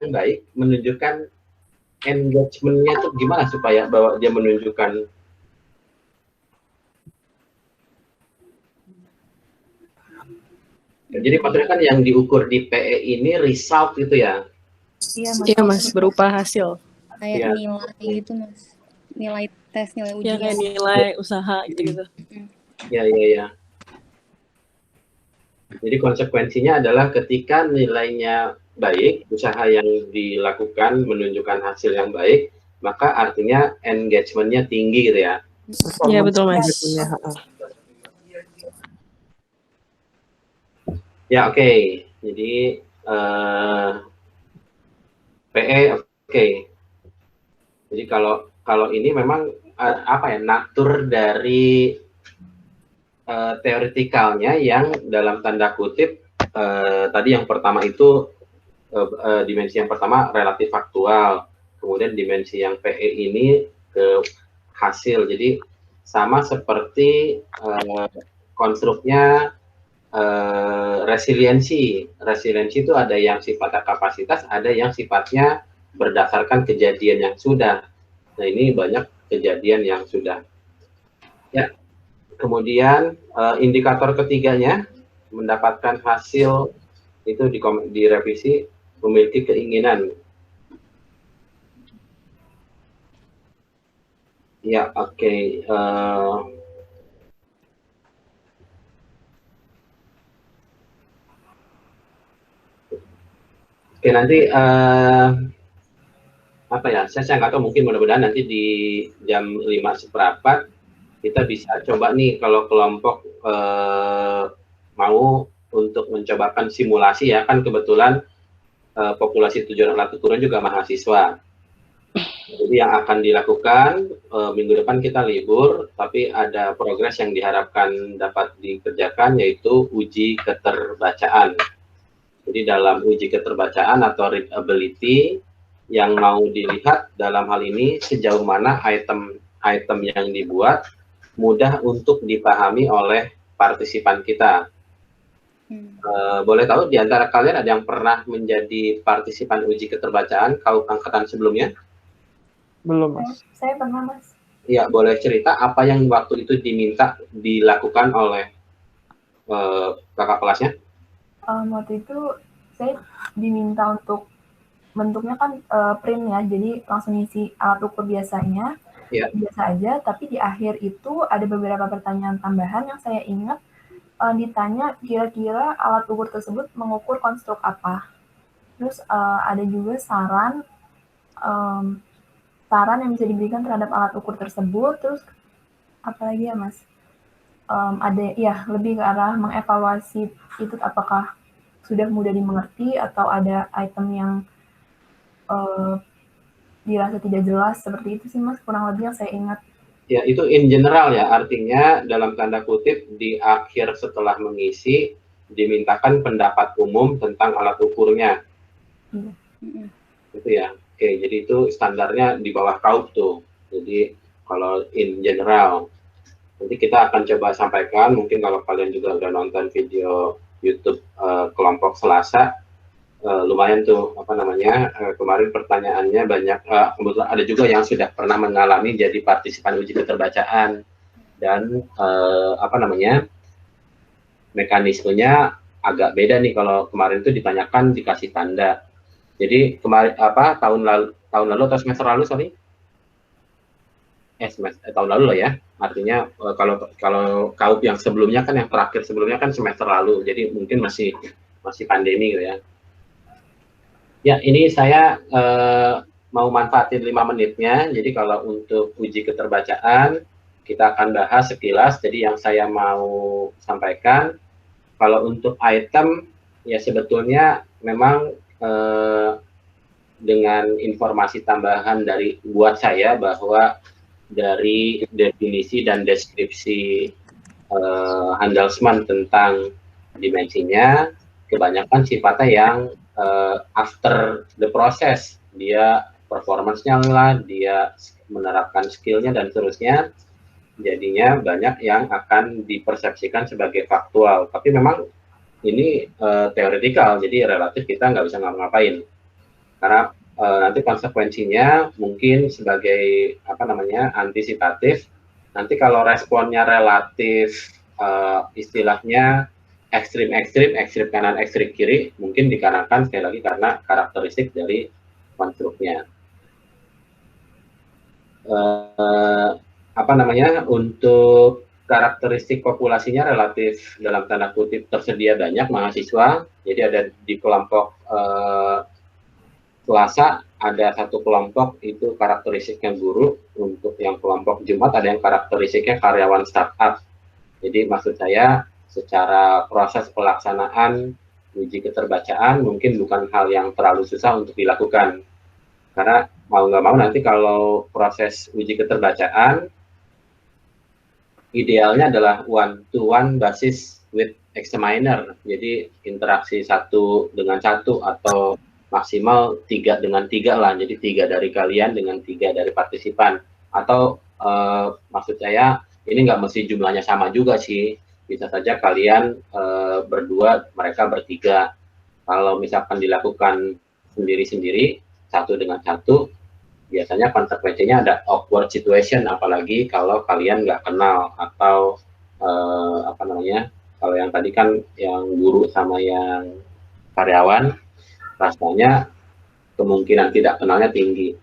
yang baik menunjukkan engagement-nya itu gimana supaya bahwa dia menunjukkan jadi maksudnya kan yang diukur di PE ini result gitu ya? Iya mas, berupa hasil. Kayak nilai gitu mas, nilai tes, nilai ujian. Ya kayak nilai usaha gitu-gitu. Ya. Jadi konsekuensinya adalah ketika nilainya baik, usaha yang dilakukan menunjukkan hasil yang baik, maka artinya engagement-nya tinggi gitu ya? Iya betul mas. Ya oke. Jadi PE oke. Jadi kalau ini memang apa ya, natur dari teoretikalnya yang dalam tanda kutip tadi yang pertama itu dimensi yang pertama relatif faktual, kemudian dimensi yang PE ini ke hasil. Jadi sama seperti konstruknya resiliensi itu ada yang sifatnya kapasitas, ada yang sifatnya berdasarkan kejadian yang sudah. Nah ini banyak kejadian yang sudah ya. Kemudian indikator ketiganya mendapatkan hasil itu direvisi memiliki keinginan. Ya oke. Oke nanti apa ya? Saya nggak tahu, mungkin mudah-mudahan nanti di jam 5:15 kita bisa coba nih kalau kelompok mau untuk mencobakan simulasi ya, kan kebetulan populasi tujuan alat ukurnya juga mahasiswa. Jadi yang akan dilakukan minggu depan kita libur, tapi ada progres yang diharapkan dapat dikerjakan yaitu uji keterbacaan. Jadi dalam uji keterbacaan atau readability yang mau dilihat dalam hal ini sejauh mana item yang dibuat mudah untuk dipahami oleh partisipan kita. Boleh tahu di antara kalian ada yang pernah menjadi partisipan uji keterbacaan KAUP angkatan sebelumnya? Belum mas. Saya pernah mas. Iya, boleh cerita apa yang waktu itu diminta dilakukan oleh kakak kelasnya? Waktu itu saya diminta untuk bentuknya kan print ya, jadi langsung isi alat ukur biasanya, biasa aja, tapi di akhir itu ada beberapa pertanyaan tambahan yang saya ingat ditanya kira-kira alat ukur tersebut mengukur konstruk apa. Terus ada juga saran yang bisa diberikan terhadap alat ukur tersebut. Terus apa lagi ya mas? Ada ya lebih ke arah mengevaluasi itu apakah sudah mudah dimengerti atau ada item yang dirasa tidak jelas, seperti itu sih mas, kurang lebih yang saya ingat. Ya itu in general ya, artinya dalam tanda kutip di akhir setelah mengisi dimintakan pendapat umum tentang alat ukurnya. Itu ya. Oke, jadi itu standarnya di bawah KAUP tuh. Jadi kalau in general nanti kita akan coba sampaikan, mungkin kalau kalian juga udah nonton video YouTube kelompok Selasa, lumayan tuh apa namanya, kemarin pertanyaannya banyak, kebetulan ada juga yang sudah pernah mengalami jadi partisipan uji keterbacaan dan apa namanya, mekanismenya agak beda nih. Kalau kemarin tuh ditanyakan dikasih tanda. Jadi kemarin apa tahun lalu atau semester lalu tahun lalu lah ya. Artinya kalau KAUP yang sebelumnya kan, yang terakhir sebelumnya kan semester lalu, jadi mungkin masih pandemi gitu ya. Ya ini saya mau manfaatin 5 menitnya. Jadi kalau untuk uji keterbacaan kita akan bahas sekilas. Jadi yang saya mau sampaikan, kalau untuk item ya sebetulnya memang dengan informasi tambahan dari buat saya bahwa dari definisi dan deskripsi Handelsman tentang dimensinya kebanyakan sifatnya yang after the process, dia performance-nya lah, dia menerapkan skillnya dan seterusnya, jadinya banyak yang akan dipersepsikan sebagai faktual, tapi memang ini teoretikal, jadi relatif kita nggak bisa ngapa-ngapain. Karena nanti konsekuensinya mungkin sebagai antisipatif, nanti kalau responnya relatif istilahnya ekstrim kanan, ekstrim kiri, mungkin dikarenakan sekali lagi karena karakteristik dari konstruknya. Untuk karakteristik populasinya relatif dalam tanda kutip tersedia banyak mahasiswa, jadi ada di kelompok Selasa ada satu kelompok itu karakteristiknya guru, untuk yang kelompok Jumat ada yang karakteristiknya karyawan startup. Jadi maksud saya secara proses pelaksanaan uji keterbacaan mungkin bukan hal yang terlalu susah untuk dilakukan, karena mau nggak mau nanti kalau proses uji keterbacaan idealnya adalah one-to-one basis with examiner, jadi interaksi satu dengan satu atau maksimal 3 dengan 3 lah, jadi 3 dari kalian dengan 3 dari partisipan, atau maksud saya ini nggak mesti jumlahnya sama juga sih, bisa saja kalian berdua, mereka bertiga. Kalau misalkan dilakukan sendiri-sendiri, satu dengan satu, biasanya konsekuensinya ada awkward situation, apalagi kalau kalian nggak kenal, atau kalau yang tadi kan yang guru sama yang karyawan, rasanya kemungkinan tidak kenalnya tinggi.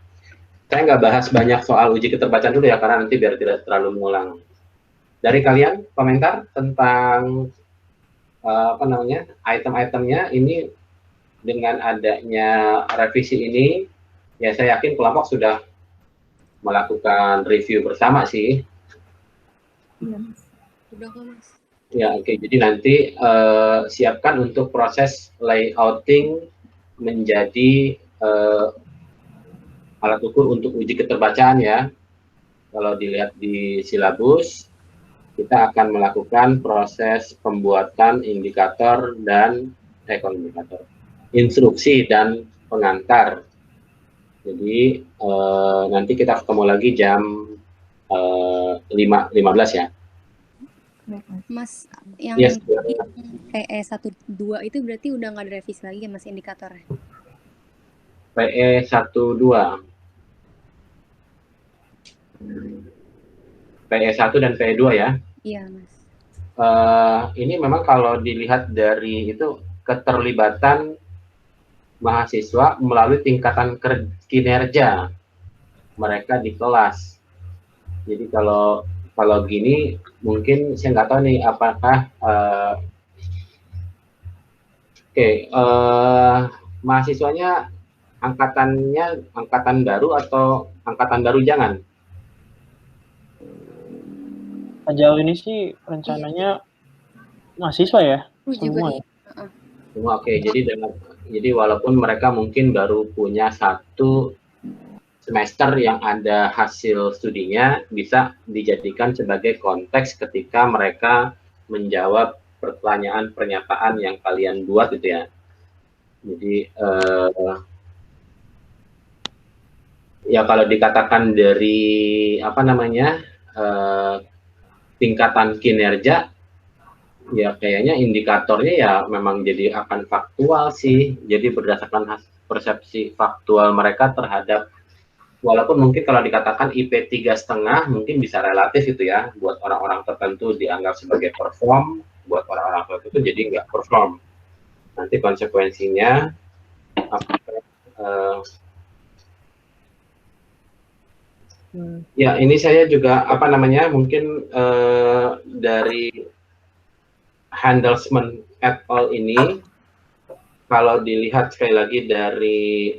Saya nggak bahas banyak soal uji keterbacaan dulu ya, karena nanti biar tidak terlalu mengulang. Dari kalian komentar tentang item-itemnya ini, dengan adanya revisi ini, ya saya yakin kelompok sudah melakukan review bersama sih. Iya, Mas. Udah kok, Mas. Ya, oke. Jadi nanti siapkan untuk proses layouting menjadi alat ukur untuk uji keterbacaan ya. Kalau dilihat di silabus, kita akan melakukan proses pembuatan indikator dan instruksi dan pengantar. Jadi nanti kita ketemu lagi jam 5.15 ya. Mas, yang Yes. PE 12 itu berarti udah nggak ada revisi lagi ya Mas indikatornya? PE 12. PE1 dan PE2 ya? Iya, Mas. Ini memang kalau dilihat dari itu keterlibatan mahasiswa melalui tingkatan kinerja mereka di kelas. Jadi kalau gini mungkin saya nggak tahu nih apakah mahasiswanya angkatan baru atau angkatan baru jangan? Sejauh ini sih rencananya mahasiswa ya, semua ya. Semua, oke. Jadi walaupun mereka mungkin baru punya 1 semester yang ada hasil studinya, bisa dijadikan sebagai konteks ketika mereka menjawab pertanyaan pernyataan yang kalian buat gitu ya. Jadi ya kalau dikatakan dari tingkatan kinerja, ya kayaknya indikatornya ya memang jadi akan faktual sih. Jadi berdasarkan persepsi faktual mereka terhadap, walaupun mungkin kalau dikatakan IP 3,5 mungkin bisa relatif itu ya, buat orang-orang tertentu dianggap sebagai perform, buat orang-orang tertentu jadi nggak perform. Nanti konsekuensinya ya ini saya juga mungkin dari Handelsman et al. Ini kalau dilihat sekali lagi dari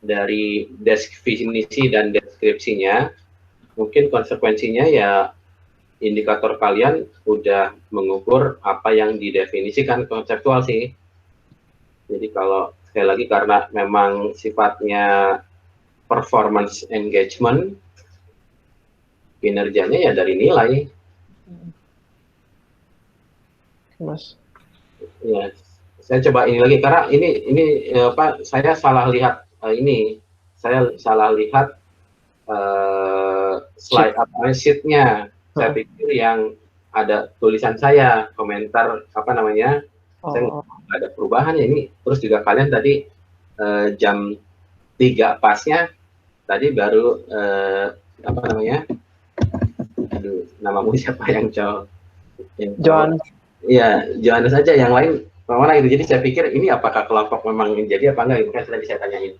dari definisi dan deskripsinya, mungkin konsekuensinya ya indikator kalian udah mengukur apa yang didefinisikan konseptual sih. Jadi kalau sekali lagi karena memang sifatnya performance engagement, kinerjanya ya dari nilai. Mas. Ya, saya coba ini lagi karena ini saya salah lihat saya salah lihat slide sheet-nya. Saya pikir yang ada tulisan saya komentar Saya nggak ada perubahan ya ini. Terus juga kalian tadi jam 3 pasnya tadi baru apa namanya? Aduh, namamu siapa yang cowok? John. Iya, Johannes saja, yang lain mana itu. Jadi saya pikir ini apakah kelompok memang jadi apa enggak, kan tadi saya tanyain.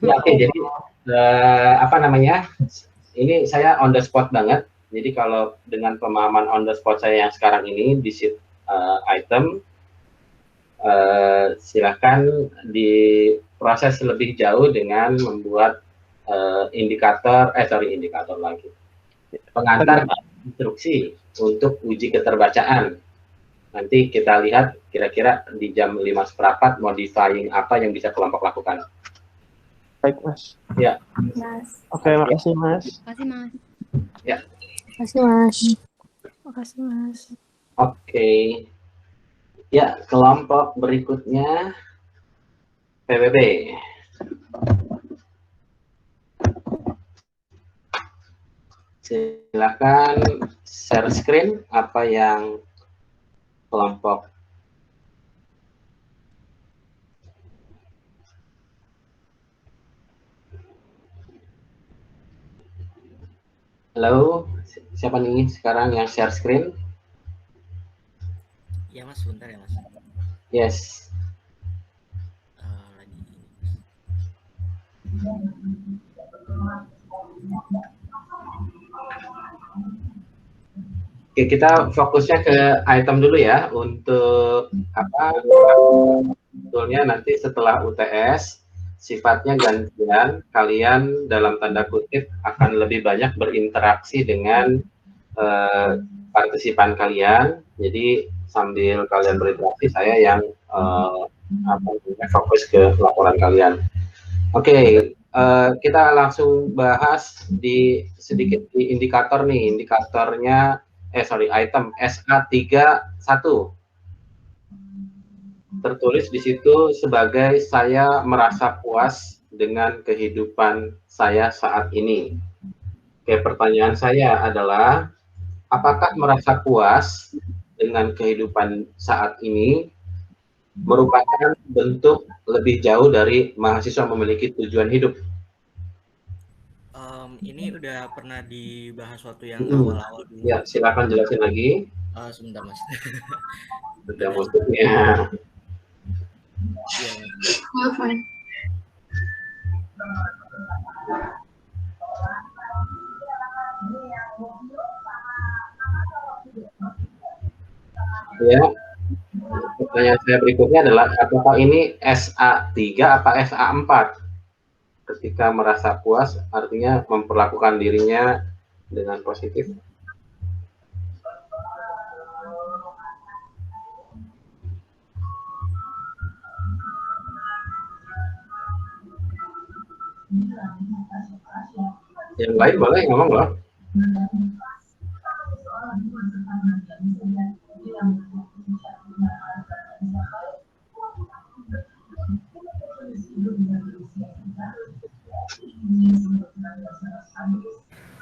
Ya, oke, jadi apa namanya? Ini saya on the spot banget. Jadi kalau dengan pemahaman on the spot saya yang sekarang ini di sheet item, silakan diproses lebih jauh dengan membuat indikator lagi. Pengantar instruksi untuk uji keterbacaan. Nanti kita lihat kira-kira di jam 5:15 modifying apa yang bisa kelompok lakukan. Baik, Mas. Ya. Mas. Oke, makasih, Mas. Makasih, Mas. Ya. Makasih, Mas. Makasih, Mas. Oke. Ya, kelompok berikutnya PBB. Silakan share screen apa yang kelompok halo, siapa nih sekarang yang share screen? Ya Mas, sebentar ya Mas. Yes. Lagi. Oke, kita fokusnya ke item dulu ya. Untuk apa? Sebetulnya nanti setelah UTS sifatnya gantian, kalian dalam tanda kutip akan lebih banyak berinteraksi dengan partisipan kalian. Jadi sambil kalian berinteraksi, saya yang fokus ke laporan kalian. Oke, kita langsung bahas sedikit di indikator nih. Indikatornya item SA31. Tertulis di situ sebagai saya merasa puas dengan kehidupan saya saat ini. Oke, pertanyaan saya adalah, apakah merasa puas dengan kehidupan saat ini merupakan bentuk lebih jauh dari mahasiswa memiliki tujuan hidup? Ini udah pernah dibahas waktu yang awal-awal dulu. Ya, silakan jelasin lagi. Sebentar Mas. Sudah maksudnya. Ya. Ya, pertanyaan saya berikutnya adalah, apakah ini SA3 apa SA4? Ketika merasa puas, artinya memperlakukan dirinya dengan positif. Yang lain boleh ngomong loh.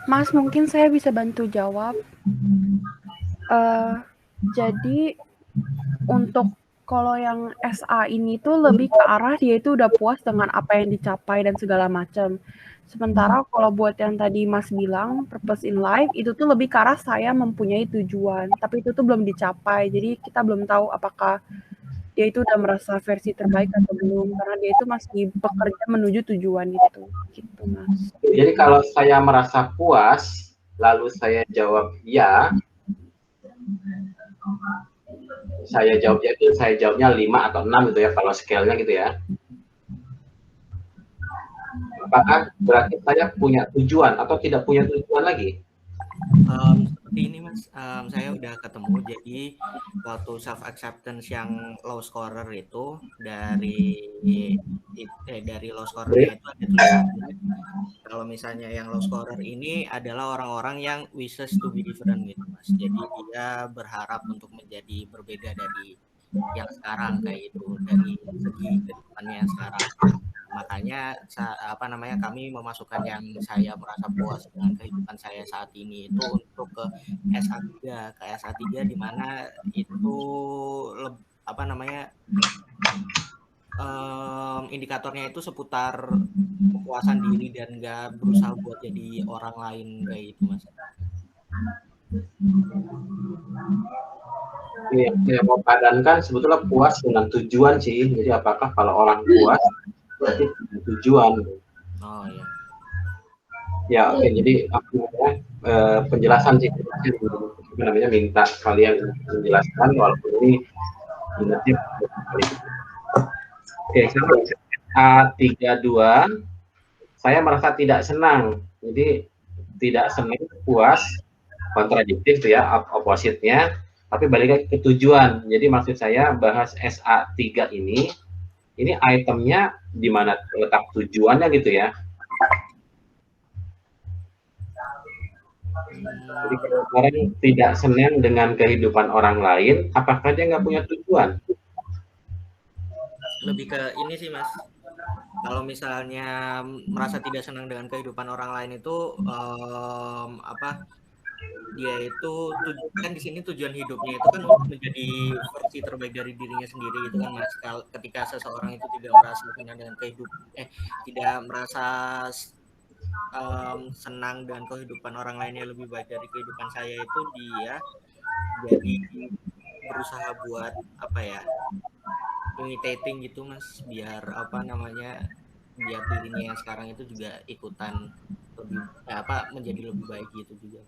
Mas, mungkin saya bisa bantu jawab. Jadi untuk kalau yang SA ini tuh lebih ke arah dia itu udah puas dengan apa yang dicapai dan segala macam. Sementara kalau buat yang tadi Mas bilang purpose in life itu tuh lebih ke arah saya mempunyai tujuan, tapi itu tuh belum dicapai. Jadi kita belum tahu apakah dia itu udah merasa versi terbaik atau belum, karena dia itu masih bekerja menuju tujuan itu, gitu Mas. Jadi kalau saya merasa puas, lalu saya jawab ya, saya jawabnya 5 atau 6 gitu ya, kalau scale-nya gitu ya. Apakah berarti saya punya tujuan atau tidak punya tujuan lagi? Seperti ini Mas, saya udah ketemu. Jadi waktu self acceptance yang low scorer itu dari low scorer itu ada tulisan kalau misalnya yang low scorer ini adalah orang-orang yang wishes to be different gitu Mas. Jadi dia berharap untuk menjadi berbeda dari yang sekarang kayak itu, dari segi kehidupannya yang sekarang. Makanya kami memasukkan yang saya merasa puas dengan kehidupan saya saat ini itu untuk ke SA3 di mana itu apa namanya indikatornya itu seputar kepuasan diri dan nggak berusaha buat jadi orang lain kayak gitu mas. Yang mau padankan sebetulnya puas dengan tujuan sih. Jadi apakah kalau orang puas berarti tujuan? Oh iya. Ya oke. Jadi penjelasan sih namanya minta kalian menjelaskan walaupun ini ingatnya. Oke, sama A32 saya merasa tidak senang. Jadi tidak senang, puas, kontradiktif tuh ya, opposite-nya, tapi balik lagi ke tujuan. Jadi maksud saya bahas SA3 ini itemnya di mana letak tujuannya gitu ya. Jadi kalau orang tidak senang dengan kehidupan orang lain, apakah dia nggak punya tujuan? Lebih ke ini sih mas, kalau misalnya merasa tidak senang dengan kehidupan orang lain itu dia itu kan di sini tujuan hidupnya itu kan untuk menjadi versi terbaik dari dirinya sendiri itu kan mas. Ketika seseorang itu tidak merasa senang dengan tidak merasa senang dengan kehidupan orang lainnya lebih baik dari kehidupan saya, itu dia jadi berusaha buat imitating gitu mas, biar biar dirinya yang sekarang itu juga ikutan lebih menjadi lebih baik gitu juga.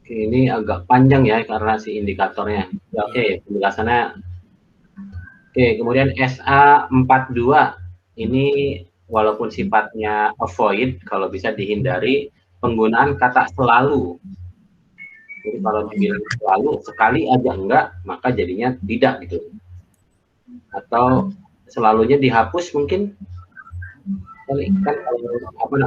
Oke, ini agak panjang ya karena si indikatornya. Ya, oke, penjelasannya. Oke, kemudian SA42 ini walaupun sifatnya avoid, kalau bisa dihindari penggunaan kata selalu. Jadi kalau dibilang selalu sekali aja enggak, maka jadinya tidak gitu. Atau selalunya dihapus mungkin. Kan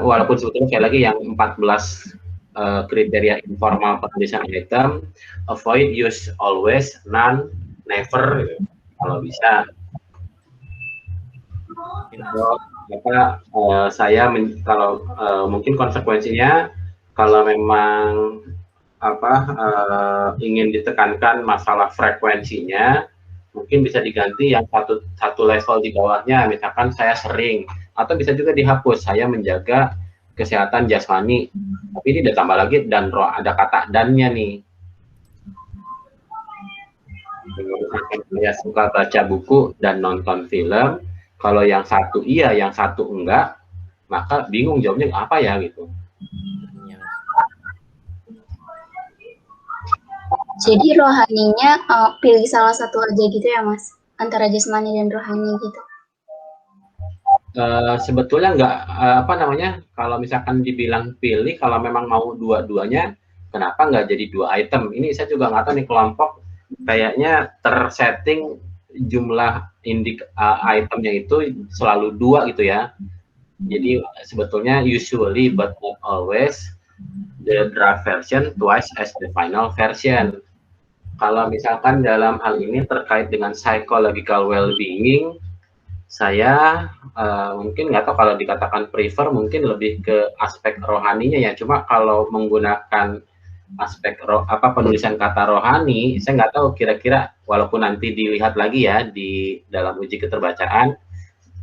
walaupun sebetulnya sekali lagi yang 14 kriteria informal penulisan item, avoid, use always, none, never gitu. Kalau bisa. Saya kalau mungkin konsekuensinya kalau memang ingin ditekankan masalah frekuensinya, mungkin bisa diganti yang satu level di bawahnya, misalkan saya sering, atau bisa juga dihapus saya menjaga kesehatan jasmani, tapi ini ditambah lagi dan ada kata dannya nih. Saya suka baca buku dan nonton film. Kalau yang satu iya, yang satu enggak, maka bingung jawabnya apa ya gitu. Jadi rohaninya pilih salah satu aja gitu ya mas, antara jasmani dan rohani gitu. Sebetulnya enggak kalau misalkan dibilang pilih, kalau memang mau dua-duanya, kenapa enggak jadi 2 item? Ini saya juga nggak tahu nih, kelompok kayaknya tersetting jumlah itemnya itu selalu 2 gitu ya. Jadi sebetulnya usually but not always the draft version twice as the final version. Kalau misalkan dalam hal ini terkait dengan psychological well-being, saya mungkin nggak tahu kalau dikatakan prefer, mungkin lebih ke aspek rohaninya ya. Cuma kalau menggunakan aspek penulisan kata rohani, saya nggak tahu kira-kira, walaupun nanti dilihat lagi ya di dalam uji keterbacaan,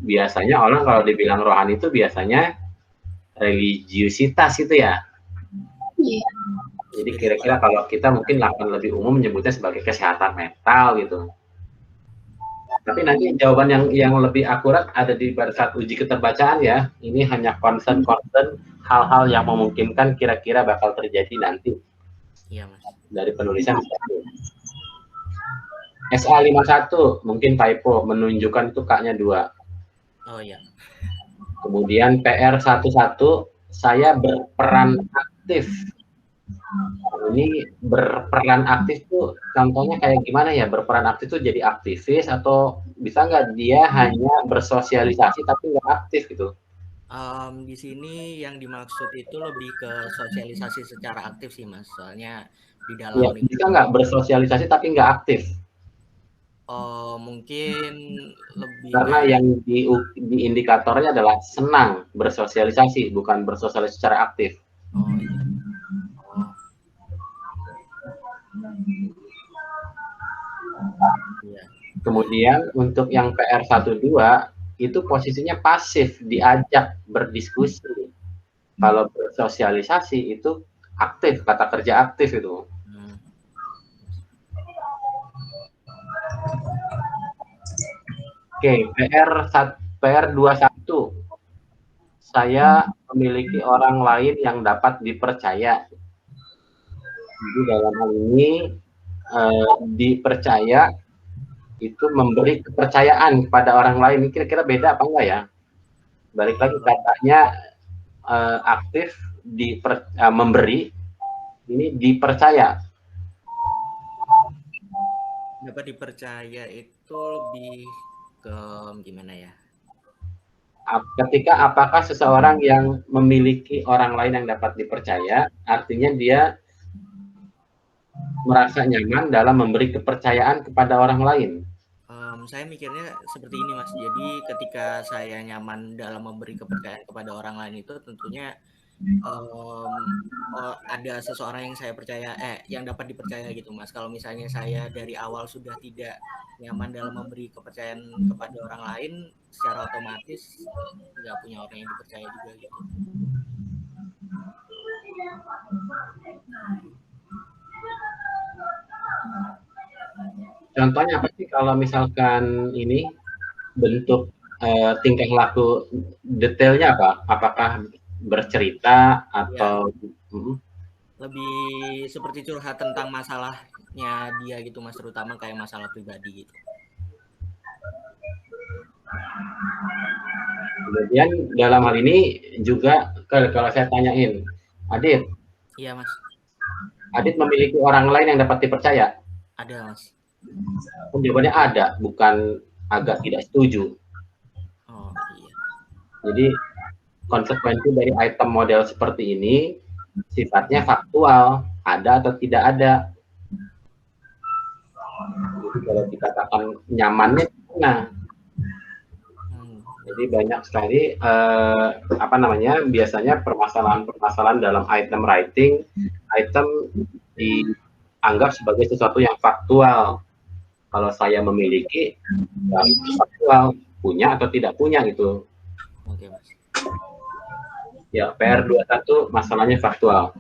biasanya orang kalau dibilang rohani itu biasanya religiusitas itu ya. Yeah. Jadi kira-kira kalau kita mungkin akan lebih umum menyebutnya sebagai kesehatan mental gitu. Tapi nanti jawaban yang lebih akurat ada di pada saat uji keterbacaan ya. Ini hanya concern hal-hal yang memungkinkan kira-kira bakal terjadi nanti. Iya, Mas. Dari penulisan. SA51 mungkin typo, menunjukkan itu K-nya 2. Oh iya. Kemudian PR11, saya berperan aktif. Ini berperan aktif tuh contohnya kayak gimana ya? Berperan aktif tuh jadi aktivis, atau bisa nggak dia hanya bersosialisasi tapi nggak aktif gitu? Di sini yang dimaksud itu lebih ke sosialisasi secara aktif sih mas, soalnya di dalam ya, bisa nggak bersosialisasi tapi nggak aktif? Mungkin lebih karena yang di indikatornya adalah senang bersosialisasi, bukan bersosialisasi secara aktif. Oh iya. Kemudian untuk yang PR12 itu posisinya pasif, diajak berdiskusi. Kalau bersosialisasi itu aktif, kata kerja aktif itu. Oke, PR21. Saya memiliki orang lain yang dapat dipercaya. Jadi dalam hal ini dipercaya itu memberi kepercayaan kepada orang lain. Kira-kira beda apa enggak ya? Balik lagi katanya aktif memberi, ini dipercaya. Dapat dipercaya itu lebih ke gimana ya? Ketika apakah seseorang yang memiliki orang lain yang dapat dipercaya, artinya dia merasa nyaman dalam memberi kepercayaan kepada orang lain. Saya mikirnya seperti ini, Mas. Jadi ketika saya nyaman dalam memberi kepercayaan kepada orang lain itu tentunya ada seseorang yang saya percaya, yang dapat dipercaya gitu, Mas. Kalau misalnya saya dari awal sudah tidak nyaman dalam memberi kepercayaan kepada orang lain, secara otomatis nggak punya orang yang dipercaya juga gitu. Contohnya apa sih kalau misalkan ini bentuk tingkah laku detailnya apa? Apakah bercerita atau lebih seperti curhat tentang masalahnya dia gitu, Mas, terutama kayak masalah pribadi gitu. Kemudian dalam hal ini juga kalau saya tanyain, Adit. Iya, Mas. Adit memiliki orang lain yang dapat dipercaya? Ada, Mas. Jawabannya ada, bukan agak tidak setuju. Oh, iya. Jadi konsekuensi dari item model seperti ini sifatnya faktual, ada atau tidak ada. Jadi kalau dikatakan nyamannya, nah, jadi banyak sekali biasanya permasalahan-permasalahan dalam item writing, item dianggap sebagai sesuatu yang faktual. Kalau saya memiliki, ya faktual, punya atau tidak punya gitu. Oke, Mas. Ya, PR21 masalahnya faktual.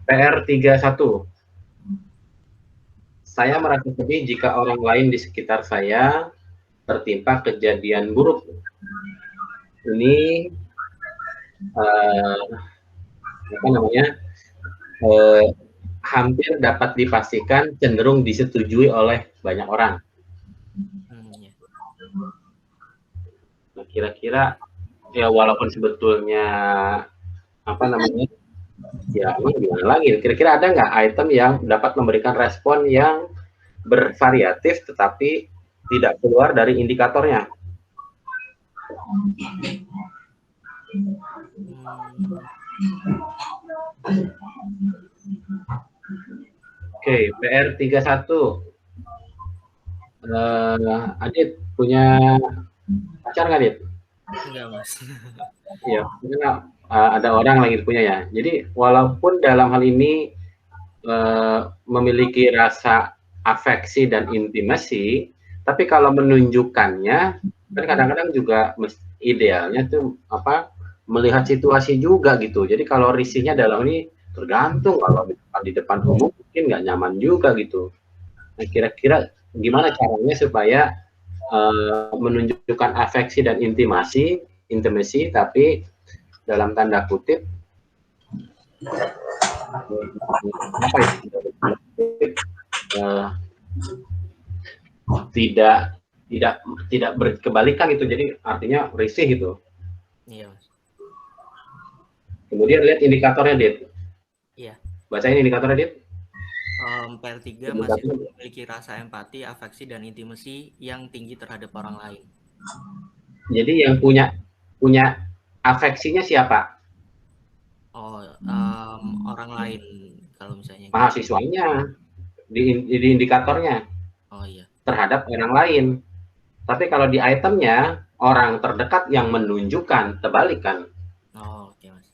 PR31. Saya merasa sedih jika orang lain di sekitar saya tertimpa kejadian buruk. Ini hampir dapat dipastikan cenderung disetujui oleh banyak orang. Nah, kira-kira ya walaupun sebetulnya ya ini gimana lagi? Kira-kira ada nggak item yang dapat memberikan respon yang bervariatif tetapi tidak keluar dari indikatornya? Oke, PR31. Adit punya pacar nggak, Adit? Enggak, Mas. Iya, ada orang lagi punya ya. Jadi walaupun dalam hal ini memiliki rasa afeksi dan intimasi, tapi kalau menunjukkannya, kan kadang-kadang juga idealnya tuh melihat situasi juga gitu. Jadi kalau risihnya dalam ini tergantung, kalau di depan umum mungkin nggak nyaman juga gitu. Nah, kira-kira gimana caranya supaya menunjukkan afeksi dan intimasi, tapi dalam tanda kutip tidak berkebalikan gitu, jadi artinya risih gitu. Iya, Mas. Kemudian lihat indikatornya, Dit. Iya. Bacain indikatornya, Dit. PR3 masih memiliki rasa empati, afeksi, dan intimasi yang tinggi terhadap orang lain. Jadi yang punya afeksinya siapa? Oh, orang lain kalau misalnya. Mahasiswanya di indikatornya. Oh iya. Terhadap orang lain. Tapi kalau di itemnya orang terdekat yang menunjukkan, terbalikan. Oh, oke, Mas.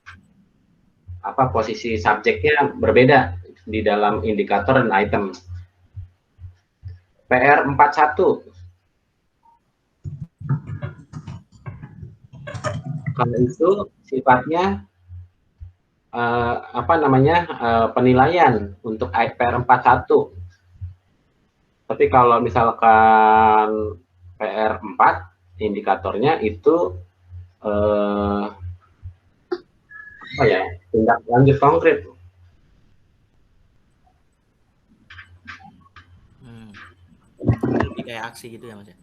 Posisi subjeknya berbeda di dalam indikator dan item. PR 41. Kalau itu sifatnya penilaian untuk PR 41. Tapi kalau misalkan PR 4, indikatornya itu tindak lanjut konkret. Lebih kayak aksi gitu ya Mas ya?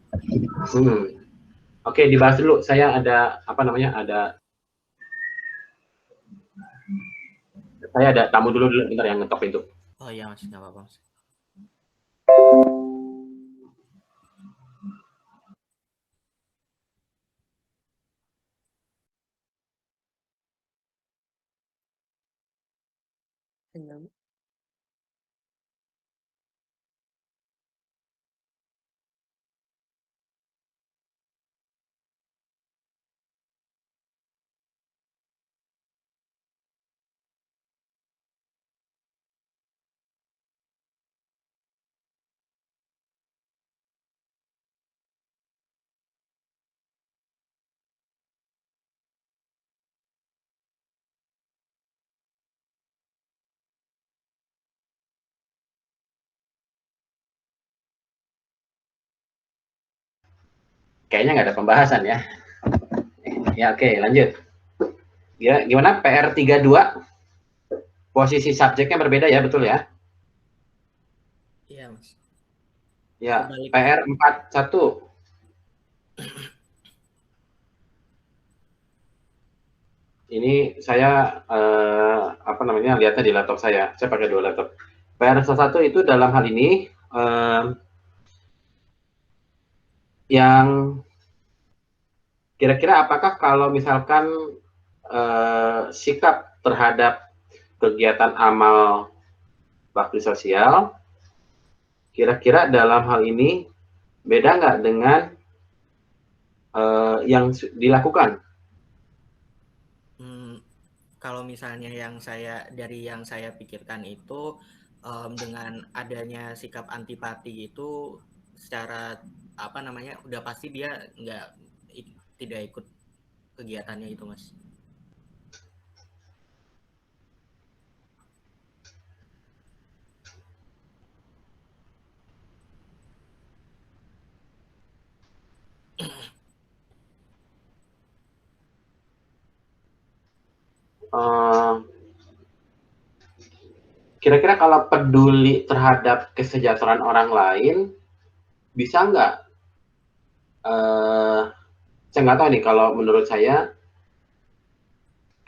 Oke, dibahas dulu. Saya ada tamu dulu bentar yang ngetok pintu. Oh iya Mas, nggak apa-apa Mas. Kayaknya nggak ada pembahasan ya. Ya oke, lanjut. Gimana PR 32? Posisi subjeknya berbeda ya, betul ya? Iya Mas. Ya, PR 41. Ini saya lihatnya di laptop saya. Saya pakai 2 laptop. PR 1 itu dalam hal ini yang kira-kira apakah kalau misalkan sikap terhadap kegiatan amal bakti sosial, kira-kira dalam hal ini beda nggak dengan yang dilakukan? Kalau misalnya yang saya pikirkan itu dengan adanya sikap antipati itu secara udah pasti dia tidak ikut kegiatannya itu Mas. Kira-kira kalau peduli terhadap kesejahteraan orang lain, bisa nggak? Saya nggak tahu nih, kalau menurut saya,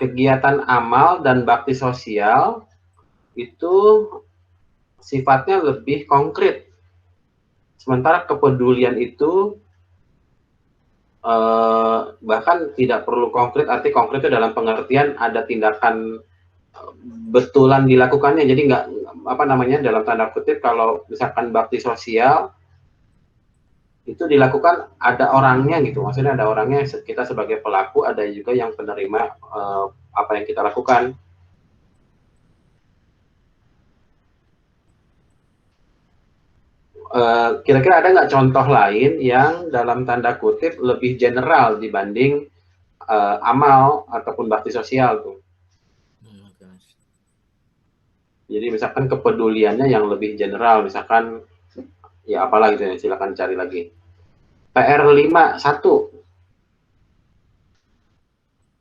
kegiatan amal dan bakti sosial itu sifatnya lebih konkret. Sementara kepedulian itu bahkan tidak perlu konkret, arti konkret itu dalam pengertian ada tindakan betulan dilakukannya. Jadi nggak dalam tanda kutip, kalau misalkan bakti sosial itu dilakukan ada orangnya gitu, maksudnya ada orangnya, kita sebagai pelaku, ada juga yang penerima apa yang kita lakukan. Kira-kira ada nggak contoh lain yang dalam tanda kutip lebih general dibanding amal ataupun bakti sosial tuh? Jadi misalkan kepeduliannya yang lebih general, misalkan ya apalah gitu ya, silakan cari lagi. PR 51.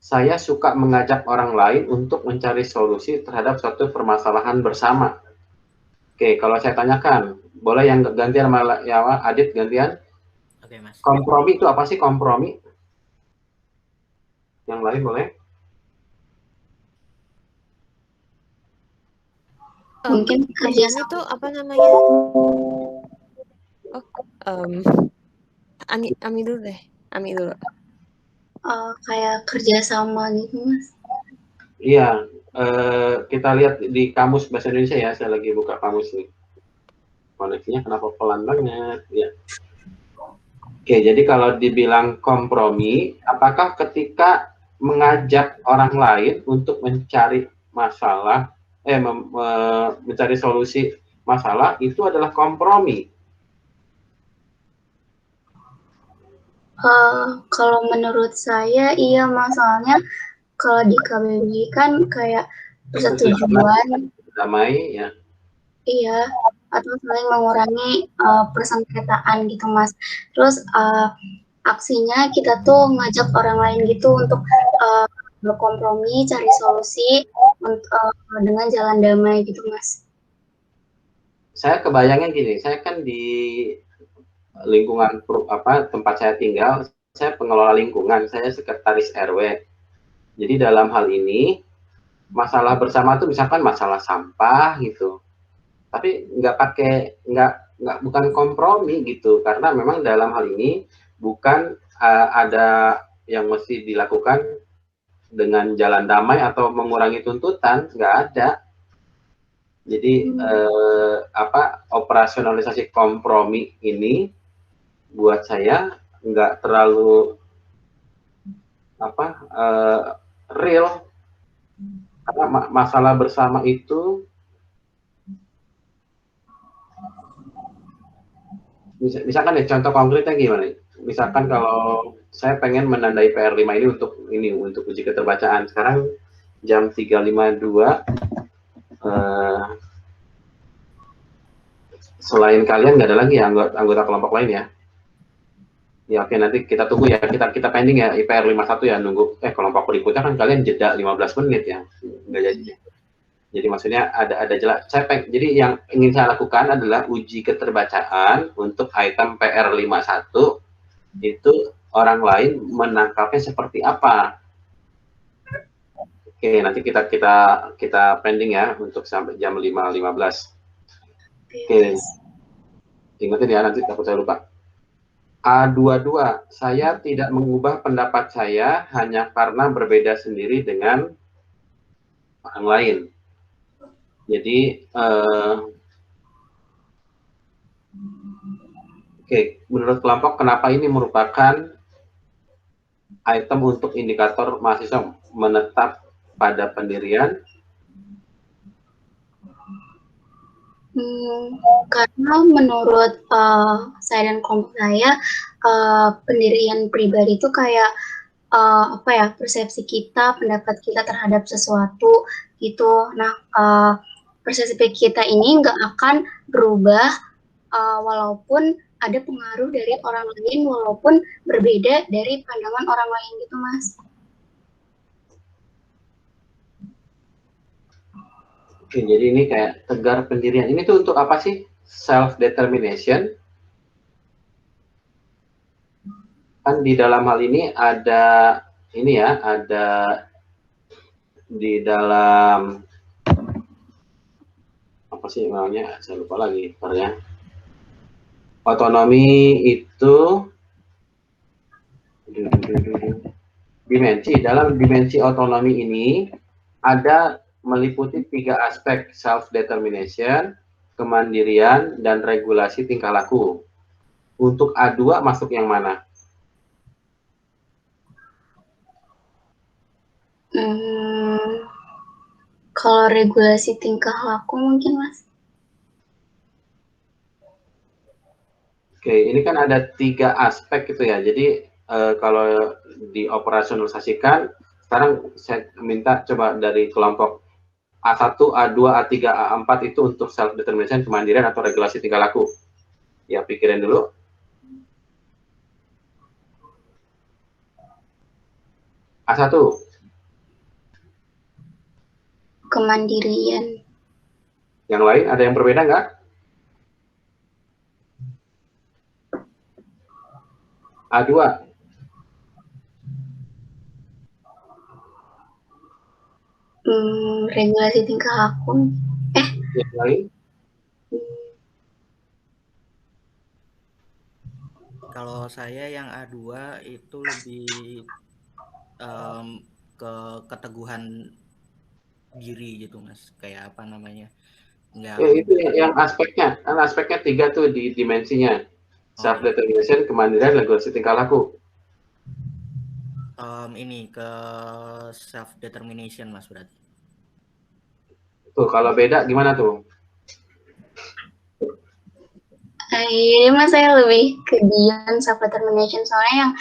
Saya suka mengajak orang lain untuk mencari solusi terhadap suatu permasalahan bersama. Oke, kalau saya tanyakan, boleh yang gantian sama ya, Adit gantian? Oke, Mas. Kompromi itu apa sih, kompromi? Yang lain boleh? Mungkin kerjaan itu apa namanya? Ami dulu deh. Ami dulu. Kayak kerjasama gitu, Mas. Iya, kita lihat di kamus bahasa Indonesia ya. Saya lagi buka kamus nih. Koneksinya kenapa pelan banget? Ya. Oke, jadi kalau dibilang kompromi, apakah ketika mengajak orang lain untuk mencari masalah, mencari solusi masalah, itu adalah kompromi? Kalau menurut saya iya Mas, soalnya kalau di KBBI kan kayak persetujuan damai ya. iya, atau saling mengurangi persengketaan gitu Mas. Terus aksinya kita tuh ngajak orang lain gitu untuk berkompromi, cari solusi dengan jalan damai gitu Mas. Saya kebayangnya gini, saya kan di lingkungan tempat saya tinggal, saya pengelola lingkungan, saya sekretaris RW. Jadi dalam hal ini masalah bersama tuh misalkan masalah sampah gitu, tapi bukan kompromi gitu, karena memang dalam hal ini bukan ada yang mesti dilakukan dengan jalan damai atau mengurangi tuntutan, nggak ada. Jadi operasionalisasi kompromi ini buat saya nggak terlalu real, karena masalah bersama itu misalkan ya, contoh konkretnya gimana? Misalkan kalau saya pengen menandai PR5 ini untuk uji keterbacaan, sekarang jam 3.52, selain kalian nggak ada lagi ya anggota kelompok lain ya? Ya oke, nanti kita tunggu ya, kita pending ya IPR 51 ya, nunggu kelompok berikutnya kan kalian jeda 15 menit ya, nggak jadi. Jadi maksudnya ada jelas. Jadi yang ingin saya lakukan adalah uji keterbacaan untuk item PR 51 itu orang lain menangkapnya seperti apa. Oke, nanti kita pending ya untuk sampai jam 5.15. Oke. Ingatin ya, nanti takut saya lupa. A22, saya tidak mengubah pendapat saya hanya karena berbeda sendiri dengan orang lain. Jadi, menurut kelompok, kenapa ini merupakan item untuk indikator mahasiswa menetap pada pendirian? Karena menurut saya dan kelompok saya, pendirian pribadi itu kayak persepsi kita, pendapat kita terhadap sesuatu gitu. Nah, persepsi kita ini nggak akan berubah walaupun ada pengaruh dari orang lain, walaupun berbeda dari pandangan orang lain gitu, Mas. Oke, jadi ini kayak tegar pendirian. Ini tuh untuk apa sih? Self-determination. Kan di dalam hal ini ada di dalam apa sih namanya? Saya lupa lagi ya. Otonomi itu dimensi. Dalam dimensi otonomi ini ada meliputi 3 aspek: self-determination, kemandirian, dan regulasi tingkah laku. Untuk A2 masuk yang mana? Kalau regulasi tingkah laku mungkin, Mas. Oke, ini kan ada 3 aspek gitu ya. Jadi kalau dioperasionalisasikan, sekarang saya minta coba dari kelompok A1, A2, A3, A4 itu untuk self-determination, kemandirian, atau regulasi tingkah laku. Ya, pikirin dulu. A1. Kemandirian. Yang lain ada yang berbeda nggak? A2. Regulasi tingkah laku. Yang lain? Kalau saya yang A2 itu lebih ke keteguhan diri gitu, Mas. Kayak apa namanya? Itu yang aspeknya. Kan aspeknya 3 tuh di dimensinya. Self-determination, kemandirian, regulasi tingkah laku. Ini ke self-determination, Mas, berarti. Tuh, kalau beda gimana tuh? Ini mas saya lebih ke Dion self-determination, soalnya yang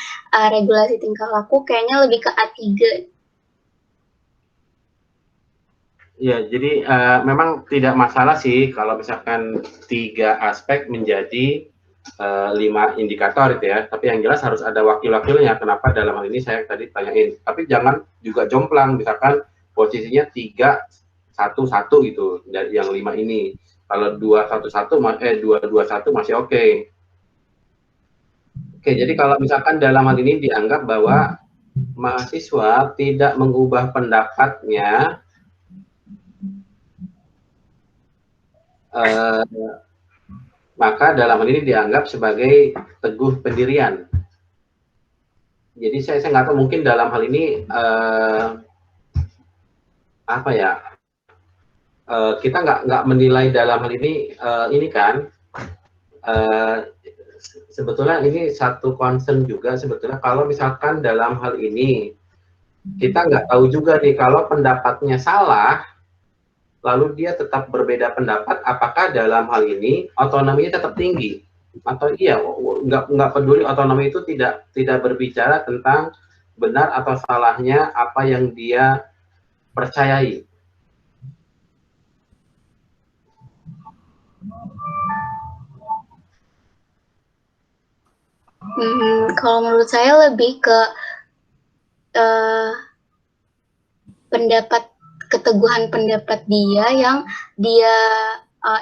regulasi tingkah laku kayaknya lebih ke A3. Ya, jadi memang tidak masalah sih kalau misalkan 3 aspek menjadi 5 indikator itu ya, tapi yang jelas harus ada wakil-wakilnya. Kenapa dalam hal ini saya tadi tanyain, tapi jangan juga jomplang, misalkan posisinya 3-1-1 gitu dari yang 5 ini. Kalau 2-1-1 masih oke. Oke, jadi kalau misalkan dalam hal ini dianggap bahwa mahasiswa tidak mengubah pendapatnya, maka dalam hal ini dianggap sebagai teguh pendirian. Jadi saya nggak tahu, mungkin dalam hal ini apa ya, kita nggak menilai dalam hal ini kan, sebetulnya ini satu concern juga sebetulnya kalau misalkan dalam hal ini kita nggak tahu juga nih kalau pendapatnya salah, lalu dia tetap berbeda pendapat, apakah dalam hal ini otonominya tetap tinggi atau iya nggak peduli otonomi itu tidak berbicara tentang benar atau salahnya apa yang dia percayai. Kalau menurut saya lebih ke keteguhan pendapat dia yang dia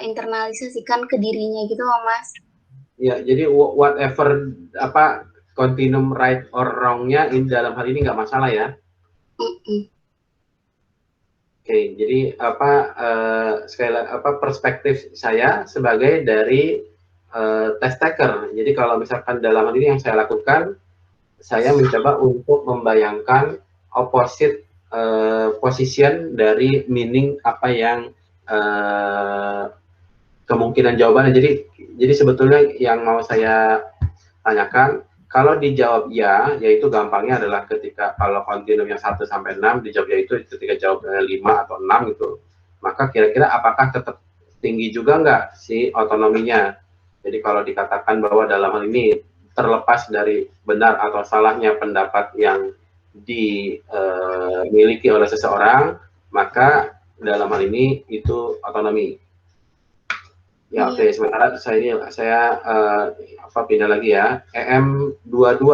internalisasikan ke dirinya gitu loh mas. Ya, jadi whatever apa continuum right or wrong-nya ini dalam hal ini nggak masalah ya. Oke, jadi sekali lagi perspektif saya sebagai dari test taker. Jadi kalau misalkan dalam hal ini yang saya lakukan, saya mencoba untuk membayangkan opposite position dari meaning apa yang kemungkinan jawabannya. Jadi sebetulnya yang mau saya tanyakan, kalau dijawab ya, yaitu gampangnya adalah ketika kalau kontinuum yang 1 sampai 6 dijawab ya itu ketika jawabnya 5 atau 6 gitu, maka kira-kira apakah tetap tinggi juga nggak si otonominya? Jadi kalau dikatakan bahwa dalam hal ini terlepas dari benar atau salahnya pendapat yang dimiliki oleh seseorang, maka dalam hal ini itu otonomi. Ya, oke. Sementara saya pindah lagi ya. EM22.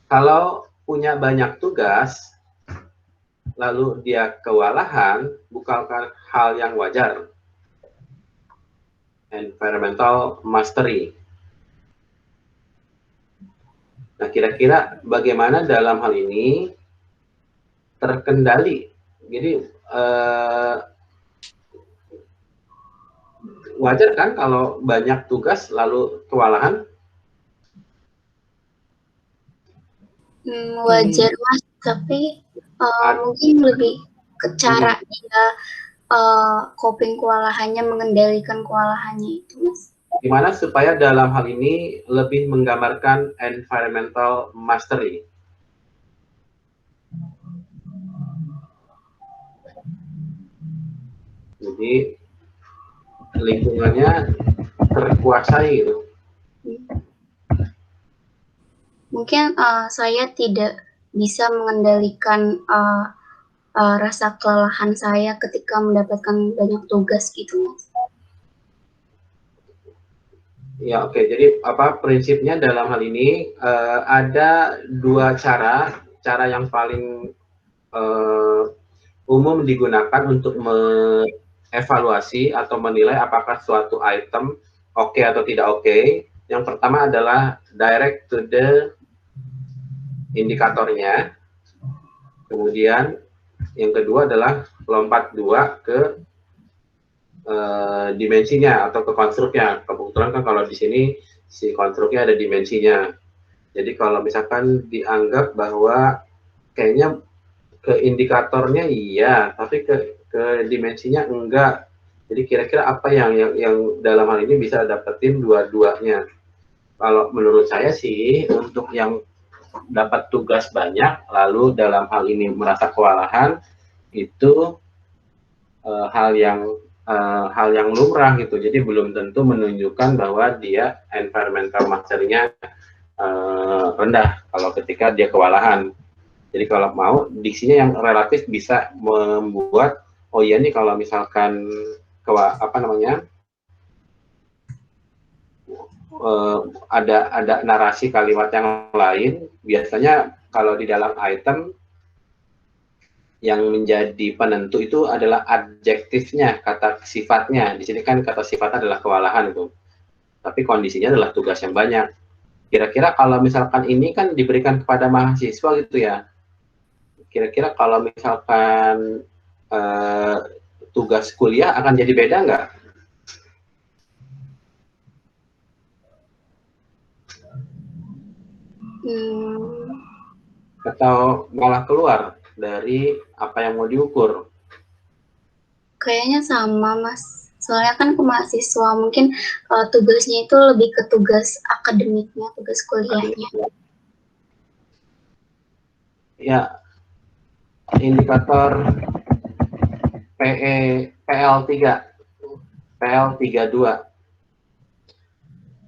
Kalau punya banyak tugas, lalu dia kewalahan, bukankah hal yang wajar? Environmental mastery. Nah, kira-kira bagaimana dalam hal ini terkendali? Jadi wajar kan kalau banyak tugas lalu kewalahan? Wajar mas, tapi mungkin lebih ke cara dia coping kewalahannya, mengendalikan kewalahannya itu mas. Gimana supaya dalam hal ini lebih menggambarkan environmental mastery? Jadi lingkungannya terkuasai gitu. Mungkin saya tidak bisa mengendalikan rasa kelelahan saya ketika mendapatkan banyak tugas gitu mas. Ya, oke. Jadi prinsipnya dalam hal ini ada 2 cara yang paling umum digunakan untuk mengevaluasi atau menilai apakah suatu item oke atau tidak oke. Yang pertama adalah direct to the indikatornya. Kemudian yang kedua adalah lompat 2 ke dimensinya atau ke konstruknya. Kebetulan kan kalau di sini si konstruknya ada dimensinya. Jadi kalau misalkan dianggap bahwa kayaknya ke indikatornya iya, tapi ke dimensinya enggak. Jadi kira-kira apa yang dalam hal ini bisa dapetin dua-duanya. Kalau menurut saya sih untuk yang dapat tugas banyak lalu dalam hal ini merasa kewalahan, itu hal yang hal yang lumrah gitu. Jadi belum tentu menunjukkan bahwa dia environmental mastery-nya rendah kalau ketika dia kewalahan. Jadi kalau mau diksinya yang relatif bisa membuat oh iya nih kalau misalkan ada narasi kalimat yang lain, biasanya kalau di dalam item yang menjadi penentu itu adalah adjektifnya, kata sifatnya. Di sini kan kata sifatnya adalah kewalahan itu. Tapi kondisinya adalah tugas yang banyak. Kira-kira kalau misalkan ini kan diberikan kepada mahasiswa gitu ya. Kira-kira kalau misalkan tugas kuliah akan jadi beda nggak? Atau malah keluar dari apa yang mau diukur? Kayaknya sama, Mas. Soalnya kan ke mahasiswa, mungkin tugasnya itu lebih ke tugas akademiknya, tugas kuliahnya. Ya, indikator PL32.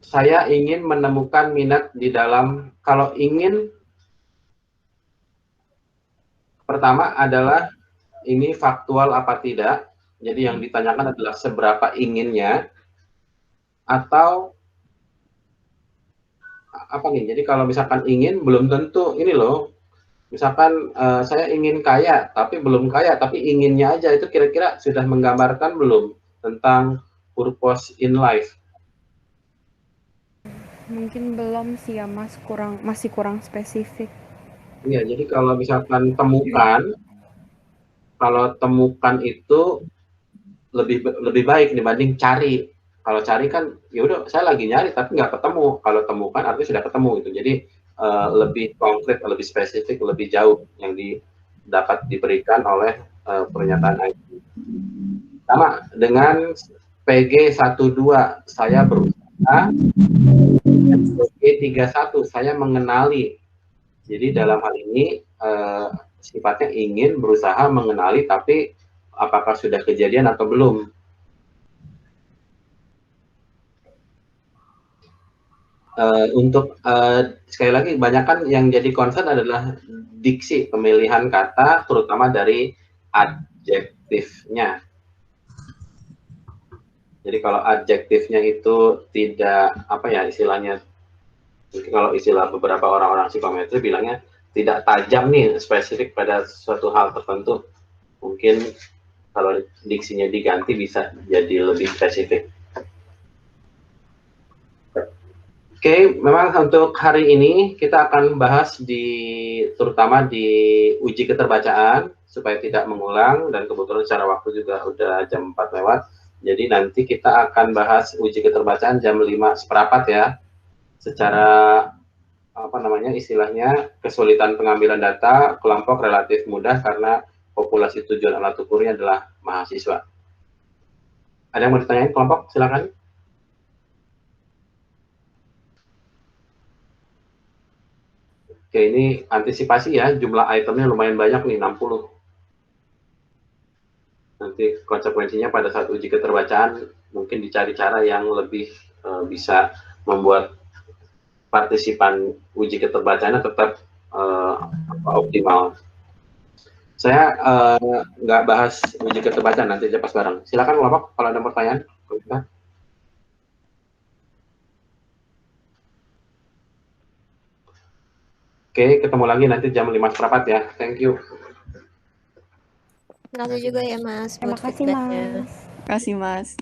Saya ingin menemukan minat di dalam, kalau ingin, pertama adalah ini faktual apa tidak. Jadi yang ditanyakan adalah seberapa inginnya, atau apa nih? Jadi kalau misalkan ingin belum tentu ini loh. Misalkan saya ingin kaya, tapi belum kaya, tapi inginnya aja, itu kira-kira sudah menggambarkan belum tentang purpose in life? Mungkin belum sih ya, Mas, masih kurang spesifik. Iya, jadi kalau misalkan temukan itu lebih baik dibanding cari. Kalau cari kan ya udah saya lagi nyari tapi nggak ketemu. Kalau temukan artinya sudah ketemu gitu. Jadi lebih konkret, lebih spesifik, lebih jauh yang dapat diberikan oleh pernyataan IT. Sama dengan PG12, saya berusaha. PG31, saya mengenali. Jadi dalam hal ini sifatnya ingin berusaha mengenali, tapi apakah sudah kejadian atau belum? Untuk sekali lagi, banyakkan yang jadi concern adalah diksi, pemilihan kata, terutama dari adjektifnya. Jadi kalau adjektifnya itu tidak, apa ya istilahnya, mungkin kalau istilah beberapa orang-orang psikometri bilangnya tidak tajam nih, spesifik pada suatu hal tertentu. Mungkin kalau diksinya diganti bisa jadi lebih spesifik. Oke, memang untuk hari ini kita akan bahas terutama di uji keterbacaan supaya tidak mengulang, dan kebetulan secara waktu juga udah jam 4 lewat. Jadi nanti kita akan bahas uji keterbacaan jam 5:15 ya. Secara apa namanya istilahnya kesulitan pengambilan data kelompok relatif mudah karena populasi tujuan alat ukurnya adalah mahasiswa. Ada yang mau ditanyain kelompok? Silakan. Oke, ini antisipasi ya, jumlah itemnya lumayan banyak nih, 60. Nanti konsekuensinya pada saat uji keterbacaan mungkin dicari cara yang lebih bisa membuat partisipan uji keterbacaannya tetap optimal. Saya nggak bahas uji keterbacaan, nanti aja pas bareng. Silakan kelompok kalau ada pertanyaan. Oke, ketemu lagi nanti jam 5:15 ya. Thank you. Terima kasih juga ya Mas. Terima kasih, Mas. Terima kasih, Mas.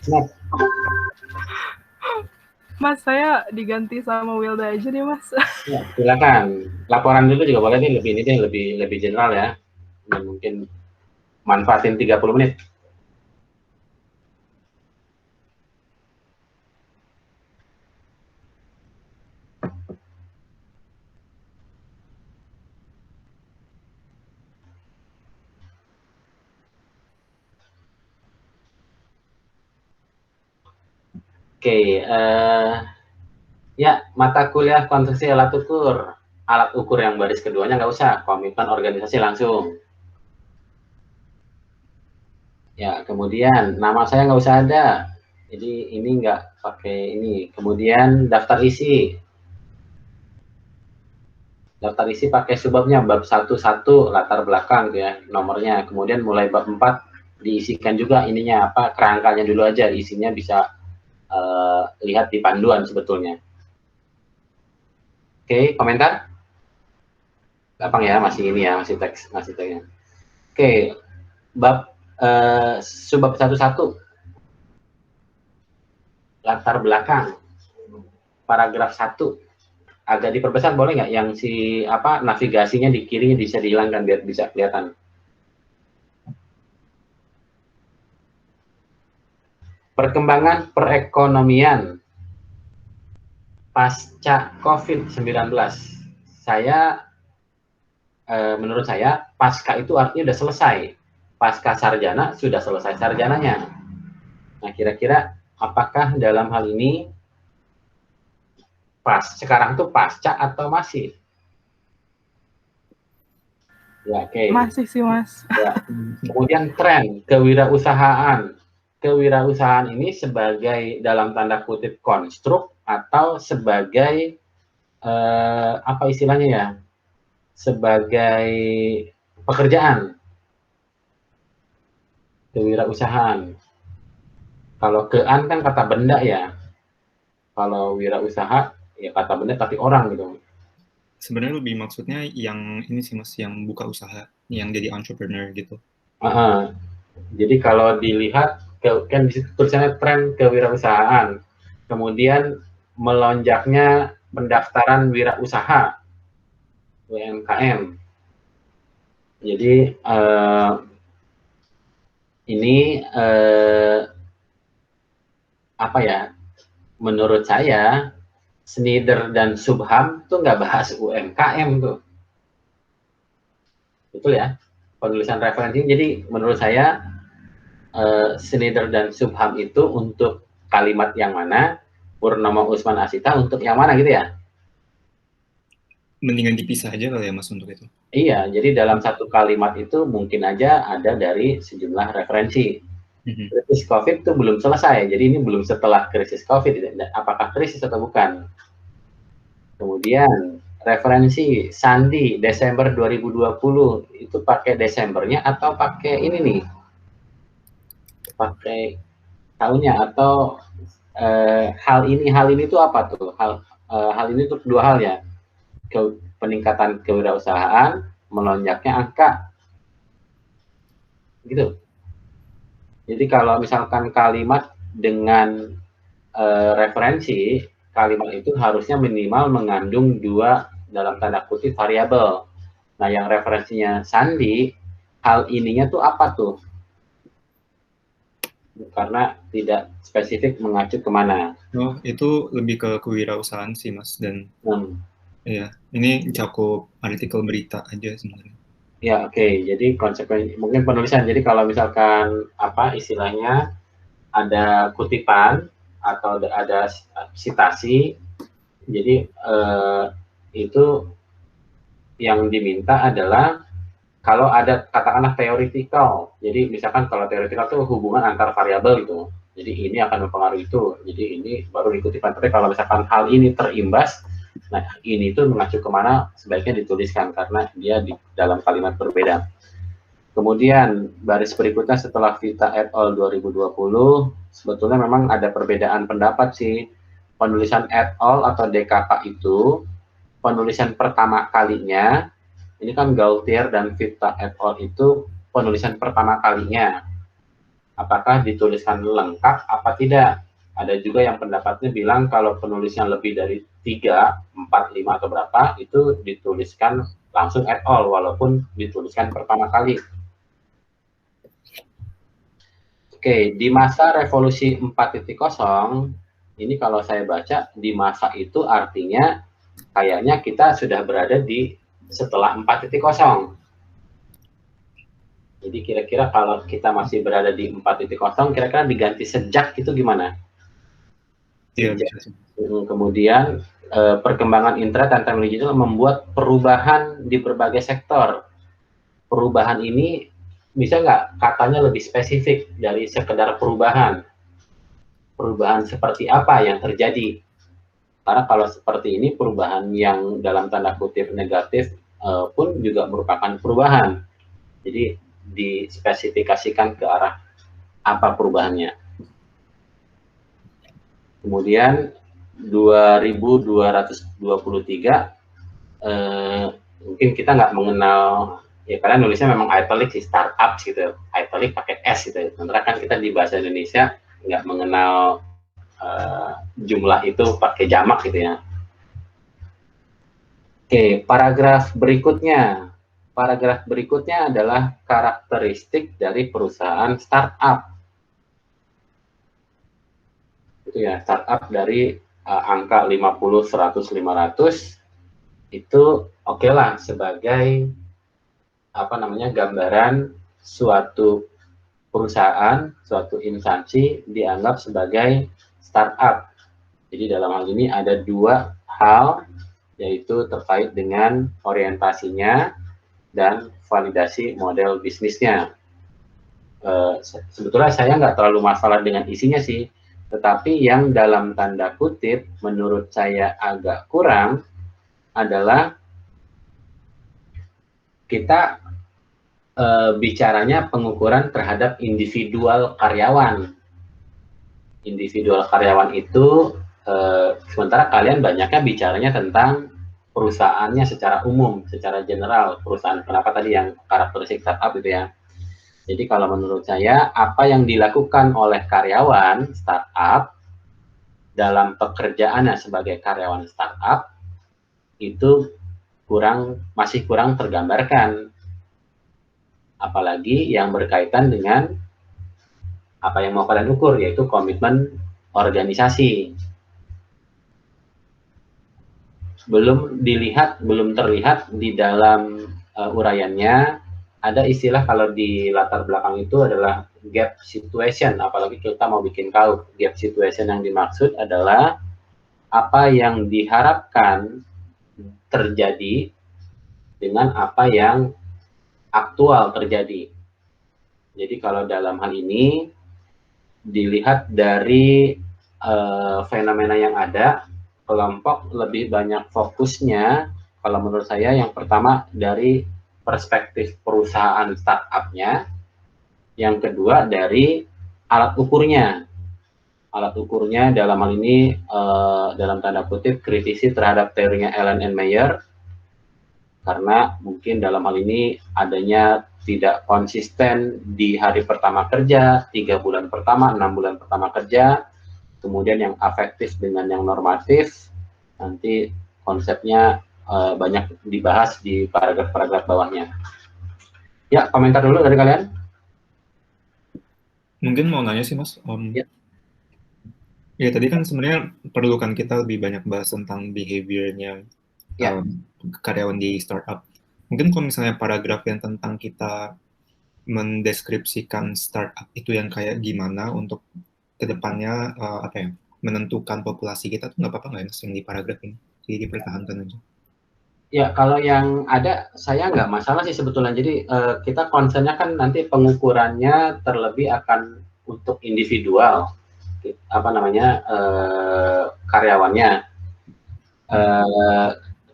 Nah, Mas, saya diganti sama Wilda aja nih, Mas. ya, silakan. Laporan dulu juga boleh nih, lebih ini deh, lebih general ya. Dan mungkin manfaatin 30 menit. Oke, ya, mata kuliah konstruksi alat ukur yang baris keduanya nggak usah, komitmen organisasi langsung. Ya, kemudian nama saya nggak usah ada, jadi ini nggak pakai ini. Kemudian daftar isi pakai subbabnya bab 1 latar belakang gitu ya, nomornya. Kemudian mulai bab 4 diisikan juga ininya apa, kerangkanya dulu aja, isinya bisa lihat di panduan sebetulnya. Oke, komentar? Gampang ya, masih ini ya, masih teksnya. Oke, bab subbab 1 latar belakang, paragraf 1 agak diperbesar boleh nggak, yang si apa navigasinya di kiri bisa dihilangkan biar bisa kelihatan. Perkembangan perekonomian pasca COVID-19. Menurut saya pasca itu artinya udah selesai. Pasca sarjana sudah selesai sarjananya. Nah, kira-kira apakah dalam hal ini sekarang tuh pasca atau masih? Ya, oke. Masih sih, Mas. Ya. Kemudian tren kewirausahaan. Kewirausahaan ini sebagai dalam tanda kutip konstruk atau sebagai apa istilahnya ya? Sebagai pekerjaan. Kewirausahaan. Kalau kean kan kata benda ya. Kalau wirausaha ya kata benda tapi orang gitu. Sebenarnya lebih maksudnya yang ini sih Mas, yang buka usaha, yang jadi entrepreneur gitu. Jadi kalau dilihat kan di situ tulisannya tren kewirausahaan. Kemudian melonjaknya pendaftaran wirausaha UMKM. Jadi ini apa ya? Menurut saya Schneider dan Subham tuh nggak bahas UMKM tuh. Betul ya? Penulisan referensi. Jadi menurut saya Schneider dan Subham itu untuk kalimat yang mana, Purnomo Usman Asita untuk yang mana gitu ya? Mendingan dipisah aja kali ya Mas untuk itu. Iya, jadi dalam satu kalimat itu mungkin aja ada dari sejumlah referensi. Krisis COVID itu belum selesai, jadi ini belum setelah krisis COVID. Apakah krisis atau bukan? Kemudian referensi Sandi Desember 2020 itu pakai Desembernya atau pakai ini nih? Pakai tahunnya atau hal ini itu apa tuh? Hal ini tuh dua hal ya. Peningkatan kewirausahaan, melonjaknya angka. Gitu. Jadi kalau misalkan kalimat dengan referensi, kalimat itu harusnya minimal mengandung dua dalam tanda kutip variabel. Nah, yang referensinya Sandi, hal ininya tuh apa tuh? Karena tidak spesifik mengacu kemana. Oh, itu lebih ke kewirausahaan sih Mas, dan ya ini cakup artikel berita aja sebenarnya. Ya, oke. Jadi konsekuensi mungkin penulisan. Jadi kalau misalkan apa istilahnya ada kutipan atau ada sitasi, jadi itu yang diminta adalah kalau ada katakanlah theoretical. Jadi misalkan kalau theoretical itu hubungan antar variabel gitu. Jadi ini akan mempengaruhi itu. Jadi ini baru di kutipan. Tapi kalau misalkan hal ini terimbas, nah, ini tuh mengacu kemana sebaiknya dituliskan karena dia di dalam kalimat berbeda. Kemudian baris berikutnya setelah Vita et al. 2020, sebetulnya memang ada perbedaan pendapat sih. Penulisan et al. Atau DKK itu, penulisan pertama kalinya, ini kan Gaultier dan Vita et al. Itu penulisan pertama kalinya. Apakah dituliskan lengkap apa tidak? Ada juga yang pendapatnya bilang kalau penulisnya lebih dari 3, 4, 5 atau berapa itu dituliskan langsung et al. Walaupun dituliskan pertama kali. Oke, di masa revolusi 4.0 ini kalau saya baca di masa itu artinya kayaknya kita sudah berada di setelah 4.0. Jadi kira-kira kalau kita masih berada di 4.0 kira-kira diganti sejak itu gimana? Iya, kemudian perkembangan internet dan teknologi digital membuat perubahan di berbagai sektor. Perubahan ini bisa nggak katanya lebih spesifik dari sekedar perubahan? Perubahan seperti apa yang terjadi? Karena kalau seperti ini perubahan yang dalam tanda kutip negatif pun juga merupakan perubahan. Jadi dispesifikasikan ke arah apa perubahannya. Kemudian 2223 mungkin kita nggak mengenal, ya kalian nulisnya memang italic sih, startup gitu, italic pakai S gitu. Sementara kan kita di bahasa Indonesia nggak mengenal jumlah itu pakai jamak gitu ya. Oke, paragraf berikutnya. Paragraf berikutnya adalah karakteristik dari perusahaan startup. Itu ya, startup dari angka 50, 100, 500 itu oke lah sebagai apa namanya gambaran suatu perusahaan, suatu instansi dianggap sebagai startup. Jadi dalam hal ini ada dua hal, yaitu terkait dengan orientasinya dan validasi model bisnisnya. Sebetulnya saya nggak terlalu masalah dengan isinya sih, tetapi yang dalam tanda kutip menurut saya agak kurang adalah kita bicaranya pengukuran terhadap individual karyawan. Individual karyawan itu sementara kalian banyaknya bicaranya tentang perusahaannya secara umum, secara general, perusahaan kenapa tadi yang karakteristik startup itu ya. Jadi kalau menurut saya, apa yang dilakukan oleh karyawan startup dalam pekerjaannya sebagai karyawan startup itu masih kurang tergambarkan. Apalagi yang berkaitan dengan apa yang mau kalian ukur, yaitu komitmen organisasi. Belum terlihat di dalam uraiannya ada istilah kalau di latar belakang itu adalah gap situation, apalagi kita mau bikin KAUP. Gap situation yang dimaksud adalah apa yang diharapkan terjadi dengan apa yang aktual terjadi. Jadi kalau dalam hal ini dilihat dari fenomena yang ada, kelompok lebih banyak fokusnya, kalau menurut saya yang pertama dari perspektif perusahaan startupnya, yang kedua dari alat ukurnya. Alat ukurnya dalam hal ini dalam tanda kutip kritisi terhadap teorinya Allen and Meyer, karena mungkin dalam hal ini adanya tidak konsisten di hari pertama kerja, 3 bulan pertama, 6 bulan pertama kerja, kemudian yang afektif dengan yang normatif, nanti konsepnya banyak dibahas di paragraf-paragraf bawahnya. Ya, komentar dulu dari kalian. Mungkin mau nanya sih, Mas. Ya, tadi kan sebenarnya perlu kan kita lebih banyak bahas tentang behavior-nya karyawan di startup. Mungkin kalau misalnya paragraf yang tentang kita mendeskripsikan startup itu yang kayak gimana untuk kedepannya menentukan populasi kita tuh nggak apa-apa nggak ya, Mas, yang di paragraf ini? Jadi dipertahankan aja. Ya, kalau yang ada saya nggak masalah sih sebetulnya. Jadi kita concernnya kan nanti pengukurannya terlebih akan untuk individual, karyawannya.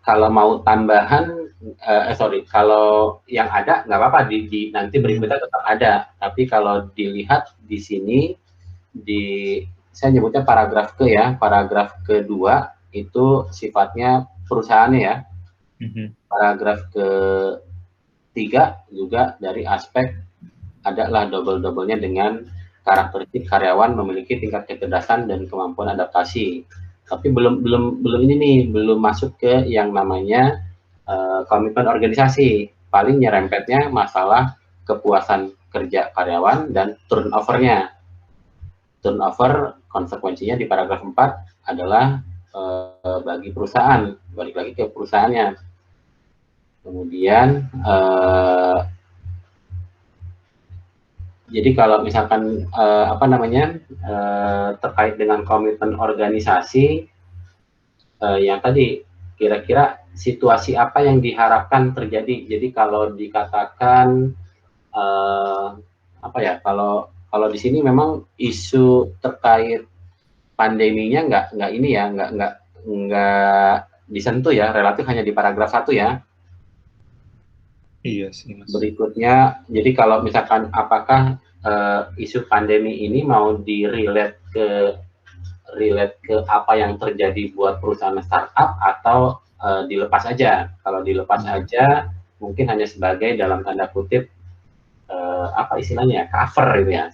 Kalau mau tambahan, kalau yang ada nggak apa-apa, nanti berikutnya tetap ada. Tapi kalau dilihat di sini, saya nyebutnya paragraf paragraf kedua itu sifatnya perusahaannya ya. Paragraf ketiga juga dari aspek adalah double-doublenya dengan karakteristik karyawan memiliki tingkat kecerdasan dan kemampuan adaptasi. Tapi belum ini nih, belum masuk ke yang namanya komitmen organisasi. Paling nyerempetnya masalah kepuasan kerja karyawan dan turnover-nya. Turnover konsekuensinya di paragraf 4 adalah bagi perusahaan, balik lagi ke perusahaannya. Kemudian jadi kalau misalkan terkait dengan komitmen organisasi, yang tadi kira-kira situasi apa yang diharapkan terjadi. Jadi kalau dikatakan kalau di sini memang isu terkait pandeminya nggak disentuh ya, relatif hanya di paragraf 1 ya. Iya sih, Mas. Berikutnya, jadi kalau misalkan apakah isu pandemi ini mau di-relate ke apa yang terjadi buat perusahaan startup atau dilepas aja. Kalau dilepas aja mungkin hanya sebagai dalam tanda kutip cover gitu ya.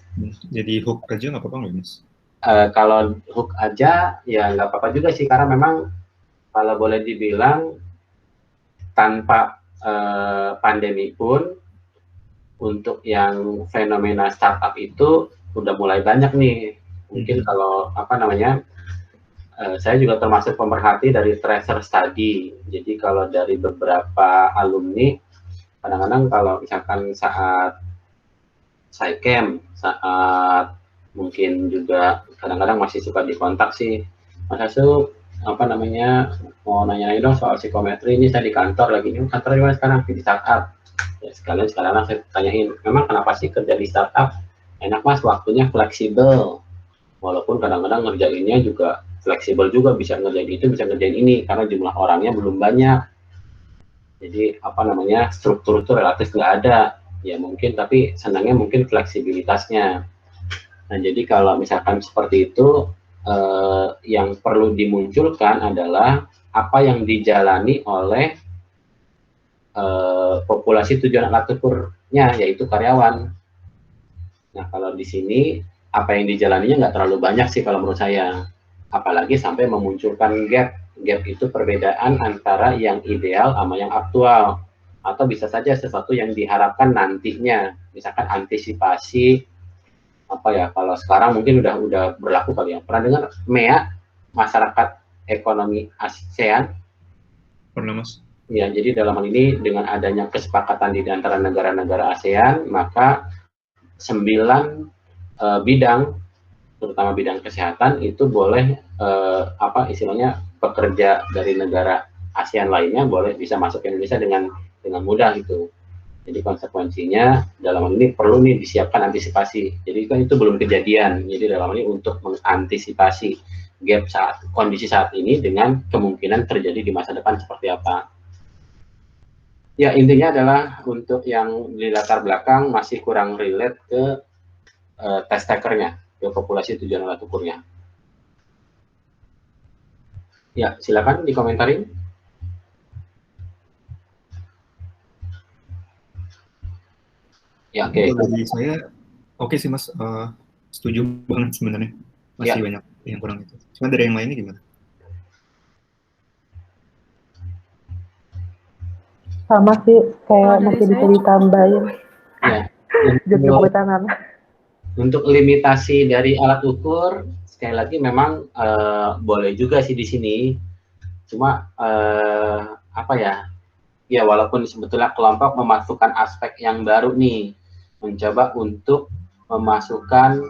Jadi hook aja nggak apa-apa nggak, Mas? Kalau hook aja ya nggak apa-apa juga sih, karena memang kalau boleh dibilang tanpa pandemi pun untuk yang fenomena startup itu udah mulai banyak nih. Mungkin kalau saya juga termasuk pemerhati dari tracer study. Jadi kalau dari beberapa alumni, kadang-kadang kalau misalkan saat SciCamp, saat mungkin juga kadang-kadang masih suka dikontak sih, Mas Asu, mau nanya dong soal psikometri, ini saya di kantor lagi, ini kantor di mana sekarang? Di startup. Ya, sekalian saya tanyain, memang kenapa sih kerja di startup? Enak, Mas, waktunya fleksibel. Walaupun kadang-kadang ngerjainnya juga fleksibel juga, bisa ngerjain itu, bisa ngerjain ini, karena jumlah orangnya belum banyak. Jadi struktur itu relatif nggak ada. Ya mungkin, tapi senangnya mungkin fleksibilitasnya. Nah, jadi kalau misalkan seperti itu, yang perlu dimunculkan adalah apa yang dijalani oleh populasi tujuan alat ukurnya, yaitu karyawan. Nah, kalau di sini apa yang dijalaninya nggak terlalu banyak sih kalau menurut saya. Apalagi sampai memunculkan gap. Gap itu perbedaan antara yang ideal sama yang aktual. Atau bisa saja sesuatu yang diharapkan nantinya. Misalkan antisipasi, apa ya, kalau sekarang mungkin udah berlaku kali ya. Pernah dengar MEA, Masyarakat Ekonomi ASEAN? Pernah, Mas. Ya, jadi dalam hal ini dengan adanya kesepakatan di antara negara-negara ASEAN, maka 9 bidang, terutama bidang kesehatan, itu boleh apa istilahnya, pekerja dari negara ASEAN lainnya boleh bisa masuk ke Indonesia dengan mudah gitu. Jadi konsekuensinya dalam hal ini perlu nih disiapkan antisipasi. Jadi kan itu belum kejadian. Jadi dalam hal ini untuk mengantisipasi gap kondisi saat ini dengan kemungkinan terjadi di masa depan seperti apa. Ya, intinya adalah untuk yang di latar belakang masih kurang relate ke test takernya, ke populasi tujuan alat ukurnya. Ya, silakan dikomentarin. Ya, oke. Dari saya, oke sih Mas, setuju banget sebenarnya. Masih banyak yang kurang itu. Cuma dari yang lainnya gimana? Sama sih, kayak masih bisa ditambahin. Ya. Jemput tangan. Untuk limitasi dari alat ukur, sekali lagi memang boleh juga sih di sini. Cuma apa ya? Ya, walaupun sebetulnya kelompok memasukkan aspek yang baru nih, mencoba untuk memasukkan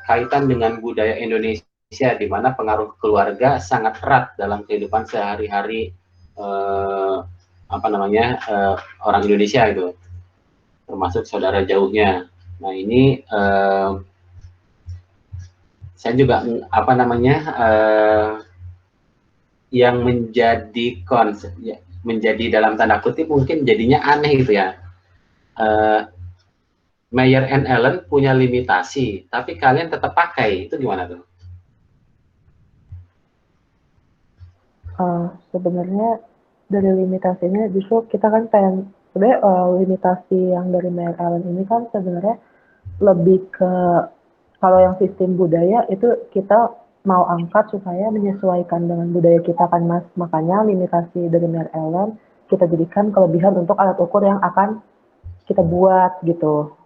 kaitan dengan budaya Indonesia, di mana pengaruh keluarga sangat erat dalam kehidupan sehari-hari apa namanya orang Indonesia itu, termasuk saudara jauhnya. Nah ini saya juga apa namanya yang menjadi konsep ya, menjadi dalam tanda kutip mungkin jadinya aneh gitu ya. Mayer and Allen punya limitasi, tapi kalian tetap pakai, itu gimana tuh? Sebenarnya dari limitasinya justru kita kan pengen, sebenarnya limitasi yang dari Mayer Allen ini kan sebenarnya lebih ke, kalau yang sistem budaya itu kita mau angkat supaya menyesuaikan dengan budaya kita kan Mas, makanya limitasi dari Mayer Allen kita jadikan kelebihan untuk alat ukur yang akan kita buat gitu.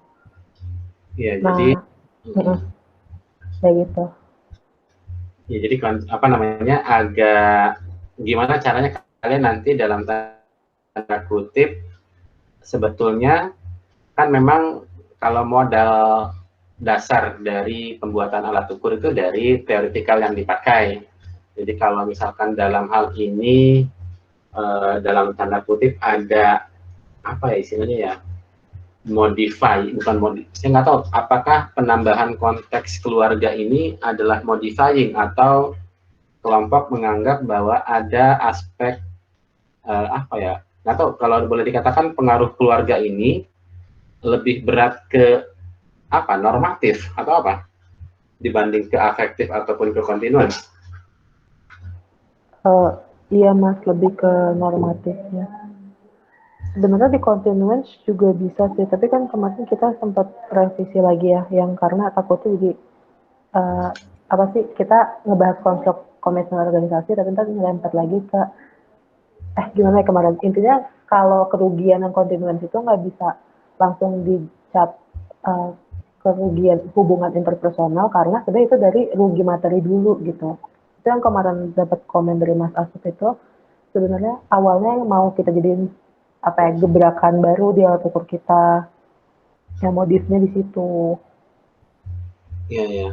Ya, nah, jadi kayak gitu. Ya, jadi apa namanya, agak gimana caranya kalian nanti dalam tanda kutip sebetulnya kan memang kalau modal dasar dari pembuatan alat ukur itu dari teoretikal yang dipakai. Jadi kalau misalkan dalam hal ini dalam tanda kutip ada apa ya istilahnya ya, modify, bukan saya nggak tahu apakah penambahan konteks keluarga ini adalah modifying atau kelompok menganggap bahwa ada aspek apa ya, nggak tahu kalau boleh dikatakan pengaruh keluarga ini lebih berat ke apa, normatif atau apa dibanding ke afektif ataupun ke kontinuan. Iya Mas, lebih ke normatifnya. Sebenarnya di continuance juga bisa sih, tapi kan kemarin kita sempat revisi lagi ya, yang karena takutnya jadi apa sih, kita ngebahas konsep komitmen organisasi, tapi ntar ngelempet lagi ke gimana ya kemarin, intinya kalau kerugian yang continuance itu nggak bisa langsung dicap kerugian hubungan interpersonal, karena sebenarnya itu dari rugi materi dulu gitu. Itu yang kemarin dapat komen dari Mas Asuf itu, sebenarnya awalnya yang mau kita jadiin apa ya, gebrakan baru di alat ukur kita, yang modifnya di situ. Iya ya.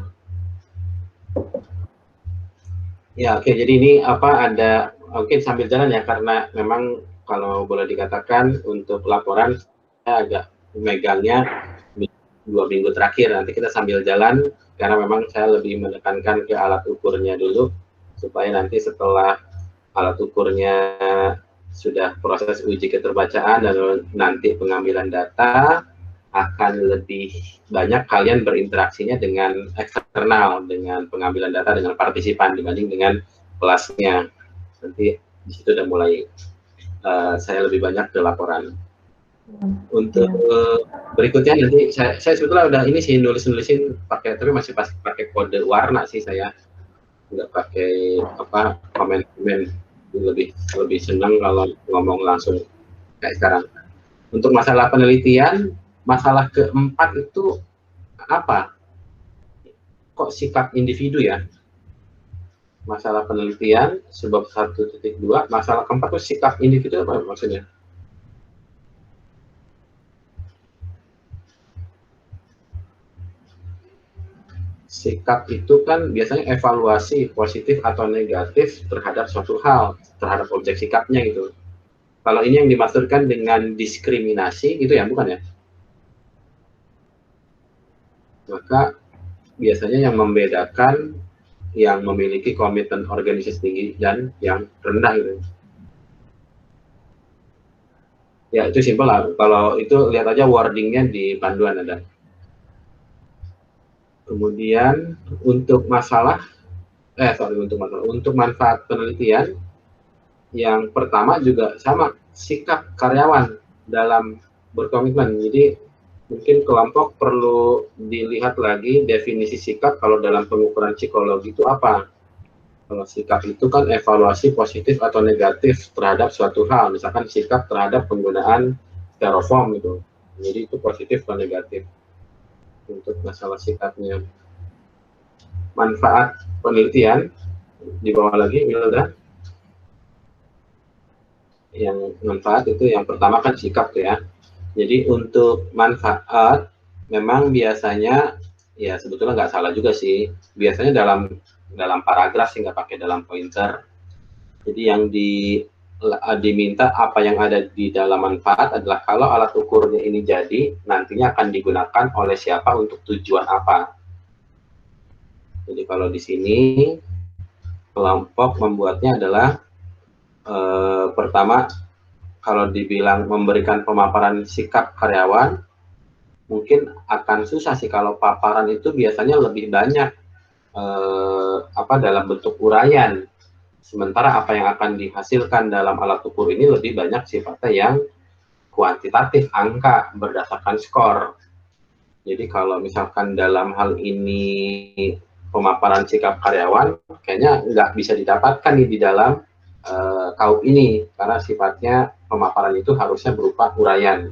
Ya oke, jadi ini apa ada oke sambil jalan ya, karena memang kalau boleh dikatakan untuk laporan saya agak megangnya 2 minggu terakhir, nanti kita sambil jalan karena memang saya lebih menekankan ke alat ukurnya dulu supaya nanti setelah alat ukurnya sudah proses uji keterbacaan dan nanti pengambilan data, akan lebih banyak kalian berinteraksinya dengan eksternal, dengan pengambilan data dengan partisipan dibanding dengan kelasnya. Nanti di situ udah mulai saya lebih banyak ke laporan. Untuk berikutnya nanti saya sebetulnya udah ini sih nulisin pakai, tapi masih pakai kode warna sih saya, nggak pakai apa komen lebih senang kalau ngomong langsung kayak sekarang. Untuk masalah penelitian, masalah keempat itu apa? Kok sikap individu ya? Masalah penelitian sebab 1.2, masalah keempat itu sikap individu apa maksudnya? Sikap itu kan biasanya evaluasi positif atau negatif terhadap suatu hal, terhadap objek sikapnya gitu. Kalau ini yang dimaksudkan dengan diskriminasi itu ya, bukan ya? Maka biasanya yang membedakan yang memiliki komitmen organisasi tinggi dan yang rendah gitu. Ya itu simpel lah, kalau itu lihat aja wordingnya di panduan ada. Kemudian untuk untuk manfaat penelitian, yang pertama juga sama, sikap karyawan dalam berkomitmen. Jadi mungkin kelompok perlu dilihat lagi definisi sikap kalau dalam pengukuran psikologi itu apa. Kalau sikap itu kan evaluasi positif atau negatif terhadap suatu hal, misalkan sikap terhadap penggunaan styrofoam gitu. Jadi itu positif atau negatif. Untuk masalah sikapnya. Manfaat penelitian di bawah lagi, Wilda. Yang manfaat itu yang pertama kan sikap tuh ya. Jadi untuk manfaat memang biasanya ya sebetulnya nggak salah juga sih. Biasanya dalam paragraf sih, nggak pakai dalam pointer. Jadi yang diminta apa yang ada di dalam manfaat adalah kalau alat ukurnya ini jadi nantinya akan digunakan oleh siapa untuk tujuan apa. Jadi kalau di sini kelompok membuatnya adalah pertama, kalau dibilang memberikan pemaparan sikap karyawan, mungkin akan susah sih kalau paparan itu biasanya lebih banyak dalam bentuk uraian. Sementara apa yang akan dihasilkan dalam alat ukur ini lebih banyak sifatnya yang kuantitatif, angka berdasarkan skor. Jadi kalau misalkan dalam hal ini pemaparan sikap karyawan, kayaknya nggak bisa didapatkan nih di dalam KUP ini, karena sifatnya pemaparan itu harusnya berupa uraian.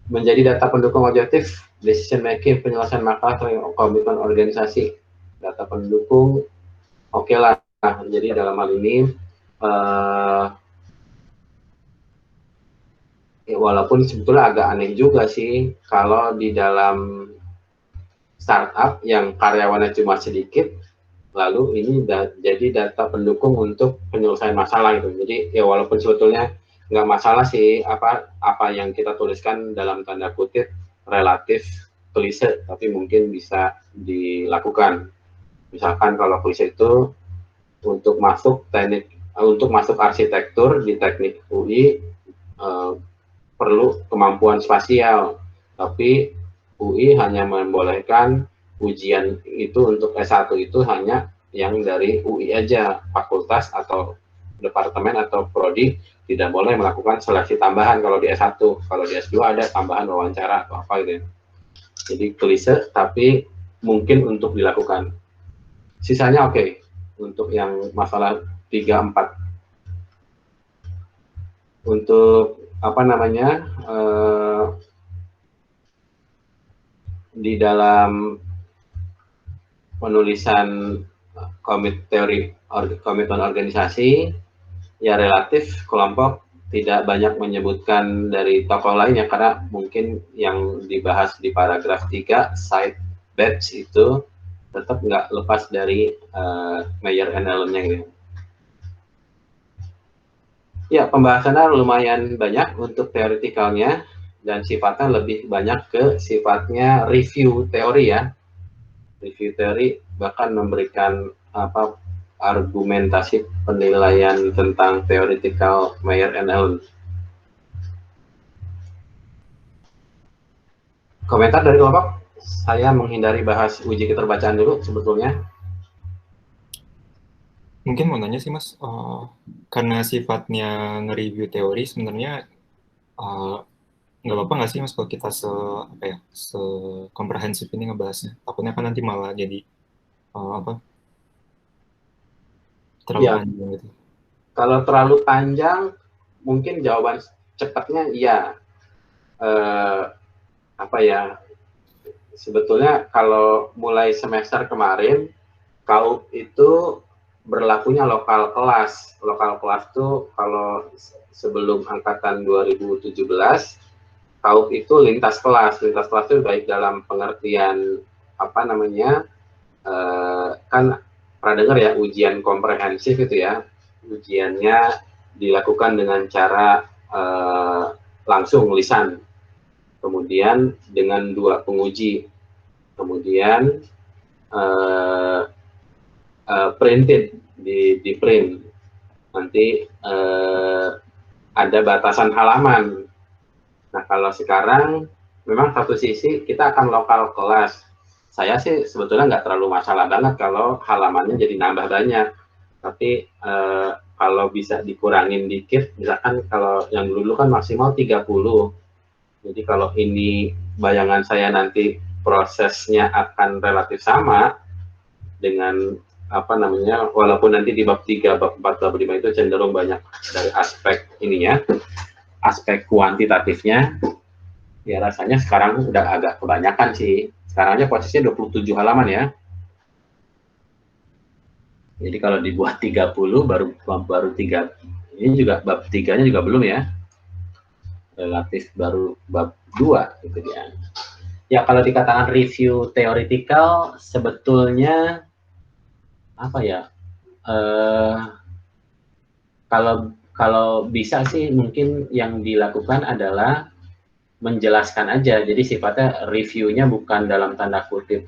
Menjadi data pendukung objektif, decision making, penyelesaian masalah, komitmen organisasi. Data pendukung, oke lah. Nah, jadi dalam hal ini, walaupun sebetulnya agak aneh juga sih, kalau di dalam startup yang karyawannya cuma sedikit, lalu ini jadi data pendukung untuk penyelesaian masalah gitu. Jadi ya walaupun sebetulnya nggak masalah sih apa yang kita tuliskan dalam tanda kutip relatif klise, tapi mungkin bisa dilakukan. Misalkan kalau klise itu untuk masuk arsitektur di teknik UI perlu kemampuan spasial, tapi UI hanya membolehkan ujian itu untuk S1 itu hanya yang dari UI aja, fakultas atau departemen atau prodi tidak boleh melakukan seleksi tambahan kalau di S1. Kalau di S2 ada tambahan wawancara atau apa gitu ya. Jadi klise tapi mungkin untuk dilakukan. Sisanya oke. Untuk yang masalah 3, 4. Untuk di dalam penulisan komitmen organisasi, ya relatif kelompok tidak banyak menyebutkan dari tokoh lainnya, karena mungkin yang dibahas di paragraf 3, side batch itu tetap nggak lepas dari Mayer and Allen-nya gitu. Ya, pembahasannya lumayan banyak untuk teoretikalnya, dan sifatnya lebih banyak ke sifatnya review teori ya. Review teori bahkan memberikan argumentasi penilaian tentang theoretical Mayer and Allen. Komentar dari kelompok? Saya menghindari bahas uji keterbacaan dulu sebetulnya. Mungkin mau nanya sih Mas, karena sifatnya nge-review teori sebenarnya nggak apa-apa nggak sih Mas kalau kita komprehensif ini ngebahasnya? Takutnya kan nanti malah jadi terlalu panjang gitu. Kalau terlalu panjang, mungkin jawaban cepatnya iya. Sebetulnya kalau mulai semester kemarin, KAUP itu berlakunya lokal kelas. Lokal kelas itu kalau sebelum angkatan 2017, KAUP itu lintas kelas. Lintas kelas itu baik dalam pengertian kan pernah dengar ya ujian komprehensif itu ya. Ujiannya dilakukan dengan cara langsung lisan. Kemudian dengan 2 penguji, kemudian printed di print, nanti ada batasan halaman. Nah kalau sekarang memang satu sisi kita akan lokal kelas. Saya sih sebetulnya nggak terlalu masalah banget kalau halamannya jadi nambah banyak, tapi kalau bisa dikurangin dikit, misalkan kalau yang dulu kan maksimal 30. Jadi kalau ini bayangan saya nanti prosesnya akan relatif sama dengan walaupun nanti di bab 3, bab 4, bab 5 itu cenderung banyak dari aspek ininya, aspek kuantitatifnya, ya rasanya sekarang udah agak kebanyakan sih. Sekarang aja posisinya 27 halaman ya. Jadi kalau dibuat 30 baru 3, ini juga bab 3-nya juga belum ya. Relatif baru bab 2 gitu ya. Ya kalau dikatakan review theoretical sebetulnya kalau bisa sih mungkin yang dilakukan adalah menjelaskan aja. Jadi sifatnya reviewnya bukan dalam tanda kutip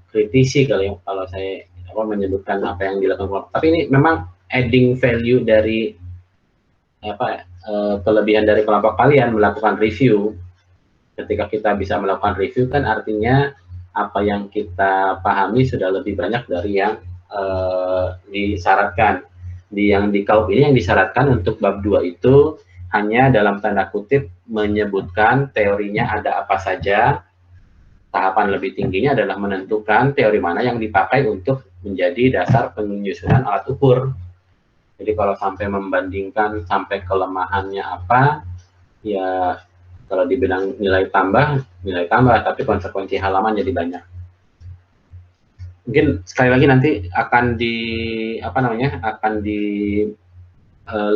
kritisi kalau saya menyebutkan apa yang dilakukan. Tapi ini memang adding value dari kelebihan dari kelompok kalian melakukan review. Ketika kita bisa melakukan review kan artinya apa yang kita pahami sudah lebih banyak dari yang disyaratkan. Yang di KAUP ini yang disyaratkan untuk bab 2 itu hanya dalam tanda kutip menyebutkan teorinya ada apa saja. Tahapan lebih tingginya adalah menentukan teori mana yang dipakai untuk menjadi dasar penyusunan alat ukur. Jadi kalau sampai membandingkan sampai kelemahannya apa, ya kalau dibilang nilai tambah, tapi konsekuensi halaman jadi banyak. Mungkin sekali lagi nanti akan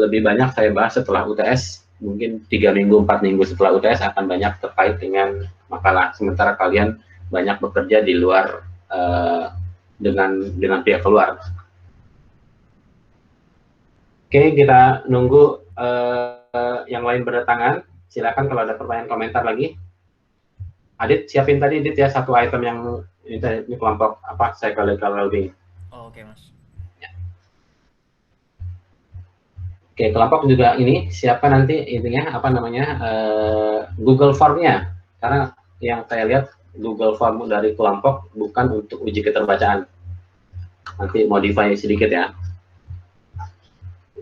lebih banyak saya bahas setelah UTS. Mungkin 3 minggu, 4 minggu setelah UTS akan banyak terkait dengan makalah. Sementara kalian banyak bekerja di luar dengan pihak keluar. Oke, kita nunggu yang lain berdatangan. Silakan kalau ada pertanyaan komentar lagi. Adit, siapin tadi Adit ya satu item yang ini kelompok psychological well-being. Oke, Mas. Ya. Oke, kelompok juga ini siapa nanti intinya Google Form-nya. Karena yang saya lihat Google Form dari kelompok bukan untuk uji keterbacaan. Nanti modify sedikit ya.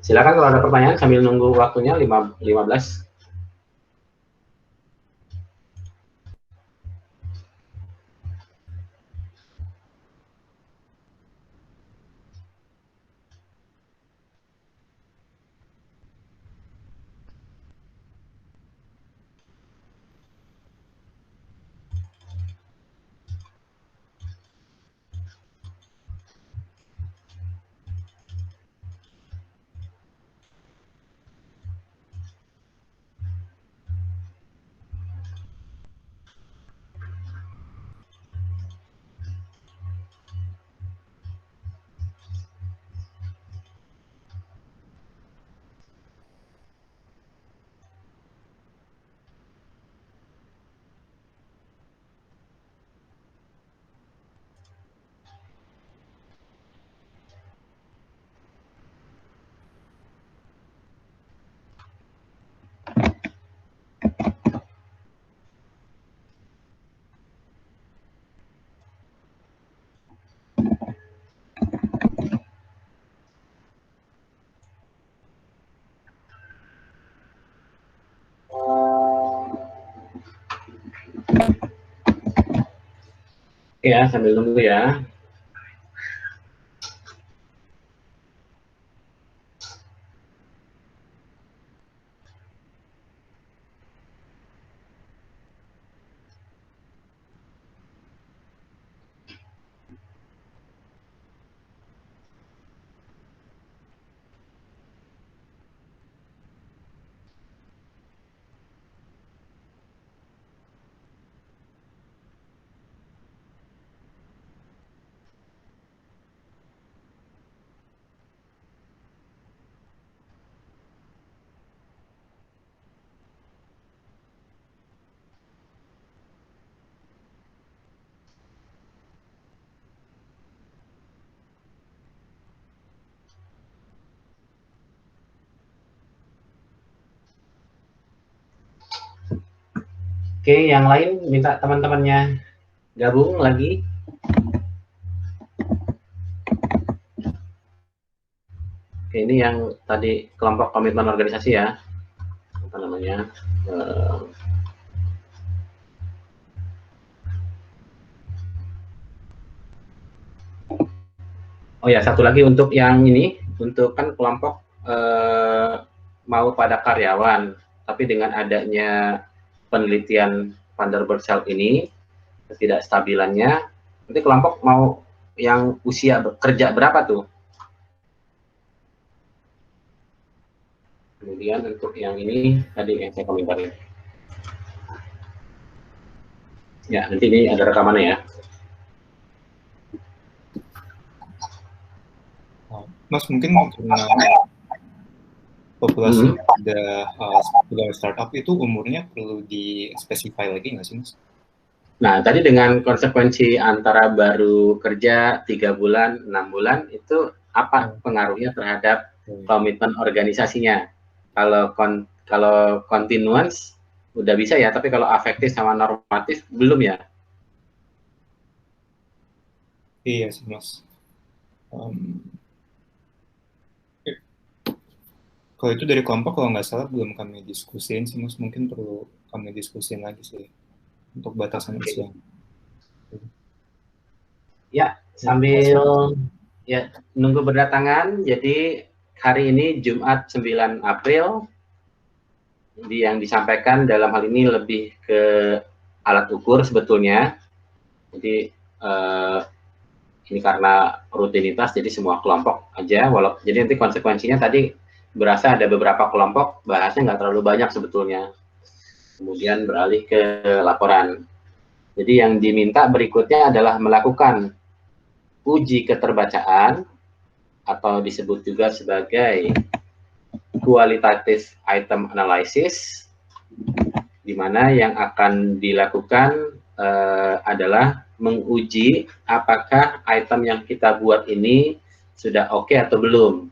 Silakan kalau ada pertanyaan sambil nunggu waktunya 15. Oke ya, sambil nunggu ya. Oke, yang lain minta teman-temannya gabung lagi. Oke, ini yang tadi kelompok komitmen organisasi ya. Apa namanya? Oh ya, satu lagi untuk yang ini, untuk kan kelompok mau pada karyawan, tapi dengan adanya penelitian Van der Bilt ini, ketidakstabilannya, nanti kelompok mau yang usia bekerja berapa tuh? Kemudian untuk yang ini, tadi yang saya komentarin. Ya, nanti ini ada rekamannya ya. Mas, mungkin karena populasi pada startup itu umurnya perlu dispesify lagi nggak sih, Mas? Nah, tadi dengan konsekuensi antara baru kerja 3 bulan, 6 bulan, itu apa pengaruhnya terhadap komitmen organisasinya? Kalau continuance udah bisa ya, tapi kalau afektif sama normatif belum ya? Iya sih, Mas. Kalau itu dari kelompok, kalau nggak salah belum kami diskusin sih, Mas. Mungkin perlu kami diskusin lagi sih untuk batasan usia. Ya, sambil ya nunggu berdatangan. Jadi hari ini Jumat 9 April, yang disampaikan dalam hal ini lebih ke alat ukur sebetulnya. Jadi ini karena rutinitas, jadi semua kelompok aja. Jadi nanti konsekuensinya tadi berasa ada beberapa kelompok bahasnya nggak terlalu banyak sebetulnya. Kemudian beralih ke laporan. Jadi yang diminta berikutnya adalah melakukan uji keterbacaan atau disebut juga sebagai qualitative item analysis, di mana yang akan dilakukan adalah menguji apakah item yang kita buat ini sudah oke atau belum.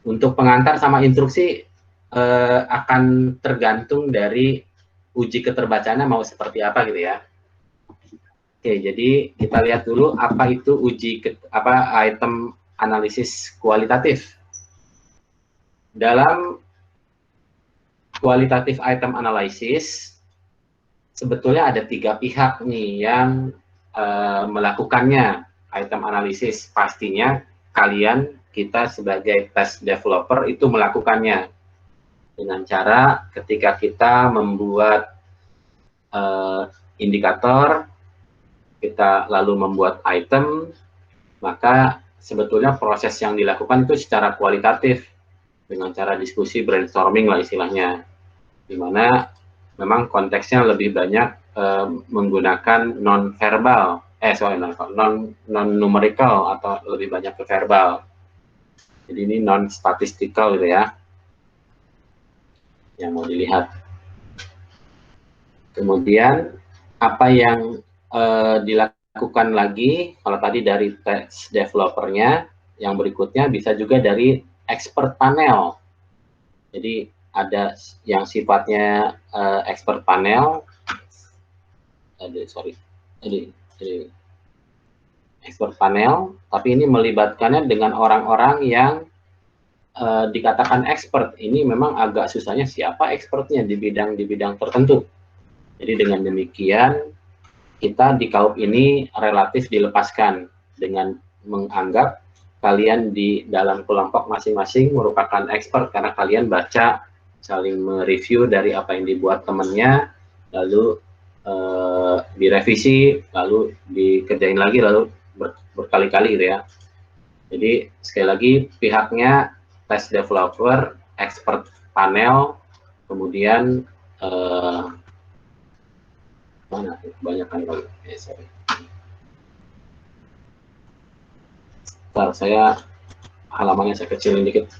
Untuk pengantar sama instruksi akan tergantung dari uji keterbacaannya mau seperti apa gitu ya. Oke, jadi kita lihat dulu apa itu item analisis kualitatif. Dalam qualitative item analysis sebetulnya ada 3 pihak nih yang melakukannya. Item analisis pastinya kalian, kita sebagai test developer itu melakukannya dengan cara ketika kita membuat indikator, kita lalu membuat item, maka sebetulnya proses yang dilakukan itu secara kualitatif dengan cara diskusi brainstorming lah istilahnya, dimana memang konteksnya lebih banyak menggunakan non-verbal, non-numerical atau lebih banyak ke verbal. Jadi ini non-statistical gitu ya, yang mau dilihat. Kemudian apa yang dilakukan lagi, kalau tadi dari test developernya, yang berikutnya bisa juga dari expert panel. Jadi ada yang sifatnya expert panel, expert panel, tapi ini melibatkannya dengan orang-orang yang dikatakan expert. Ini memang agak susahnya siapa expertnya di bidang tertentu. Jadi dengan demikian kita di KAUP ini relatif dilepaskan dengan menganggap kalian di dalam kelompok masing-masing merupakan expert karena kalian baca, saling mereview dari apa yang dibuat temennya, lalu direvisi, lalu dikerjain lagi, lalu berkali-kali gitu ya. Jadi sekali lagi pihaknya test developer, expert panel, kemudian mana banyak kan kalau sorry. Bentar, saya halamannya saya kecilin dikit.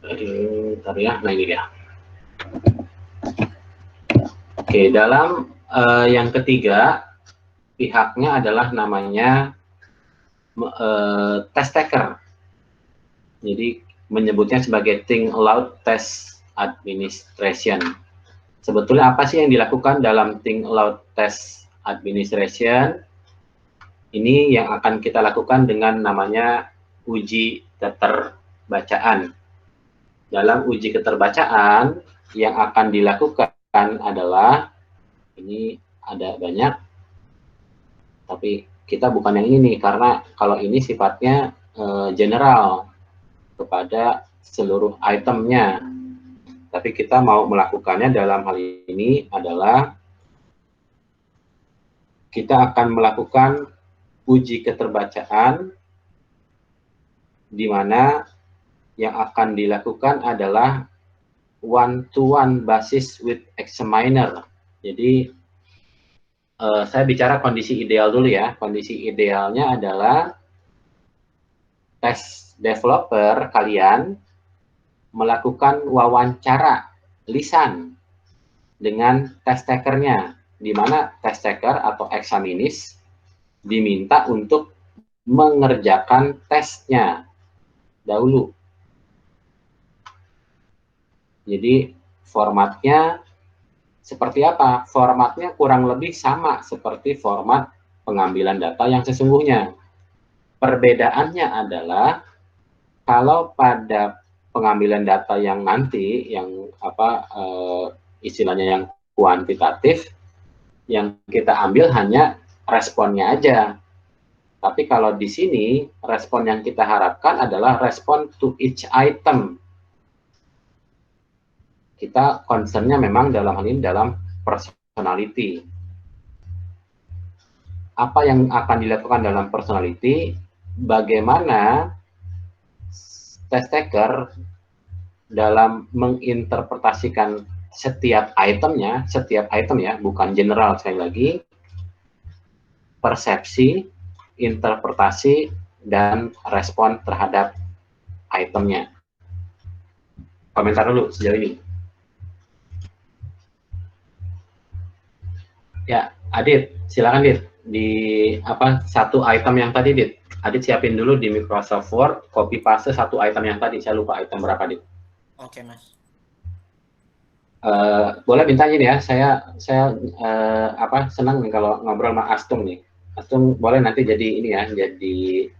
Bentar ya, nah ini dia. Oke, dalam yang ketiga, pihaknya adalah namanya test taker. Jadi menyebutnya sebagai think aloud test administration. Sebetulnya apa sih yang dilakukan dalam think aloud test administration? Ini yang akan kita lakukan dengan namanya uji keterbacaan. Dalam uji keterbacaan yang akan dilakukan adalah, ini ada banyak, tapi kita bukan yang ini nih, karena kalau ini sifatnya general kepada seluruh itemnya. Tapi kita mau melakukannya dalam hal ini adalah kita akan melakukan uji keterbacaan di mana yang akan dilakukan adalah one-to-one basis with examiner. Jadi saya bicara kondisi ideal dulu ya. Kondisi idealnya adalah test developer kalian melakukan wawancara lisan dengan test takernya, di mana test taker atau examinis diminta untuk mengerjakan tesnya dahulu. Jadi formatnya seperti apa? Formatnya kurang lebih sama seperti format pengambilan data yang sesungguhnya. Perbedaannya adalah kalau pada pengambilan data yang nanti, yang istilahnya yang kuantitatif, yang kita ambil hanya responnya aja. Tapi kalau di sini, respon yang kita harapkan adalah respon to each item. Kita concernnya memang dalam hal ini dalam personality. Apa yang akan dilakukan dalam personality, bagaimana test taker dalam menginterpretasikan setiap item ya, bukan general sekali lagi, persepsi, interpretasi, dan respon terhadap itemnya. Komentar dulu sejauh ini. Ya, Adit, silakan Dit. Di satu item yang tadi Dit. Adit siapin dulu di Microsoft Word, copy paste satu item yang tadi. Saya lupa item berapa Dit. Oke, Mas. Boleh minta ini ya, saya senang nih kalau ngobrol sama Astung nih. Astung boleh nanti jadi ini ya, jadi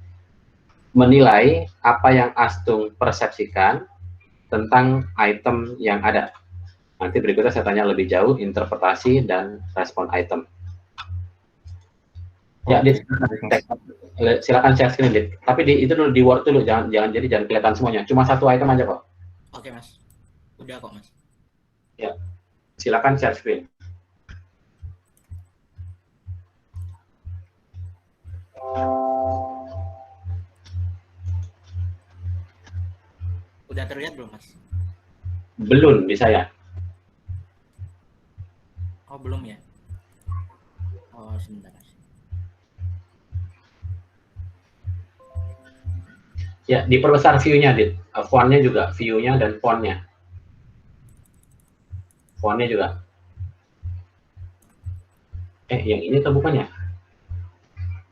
menilai apa yang Astung persepsikan tentang item yang ada. Nanti berikutnya saya tanya lebih jauh interpretasi dan respon item. Ya, Dit, silakan share screen, Dit. Tapi itu dulu di Word dulu, jangan kelihatan semuanya. Cuma satu item aja kok. Oke, Mas. Udah kok, Mas. Ya, silakan share screen. Udah terlihat belum, Mas? Belum di saya. Oh, belum ya? Oh, sebentar, Mas. Ya, diperbesar view-nya, Dit. Font-nya juga, view-nya dan font-nya. Font-nya juga. Yang ini atau bukan ya?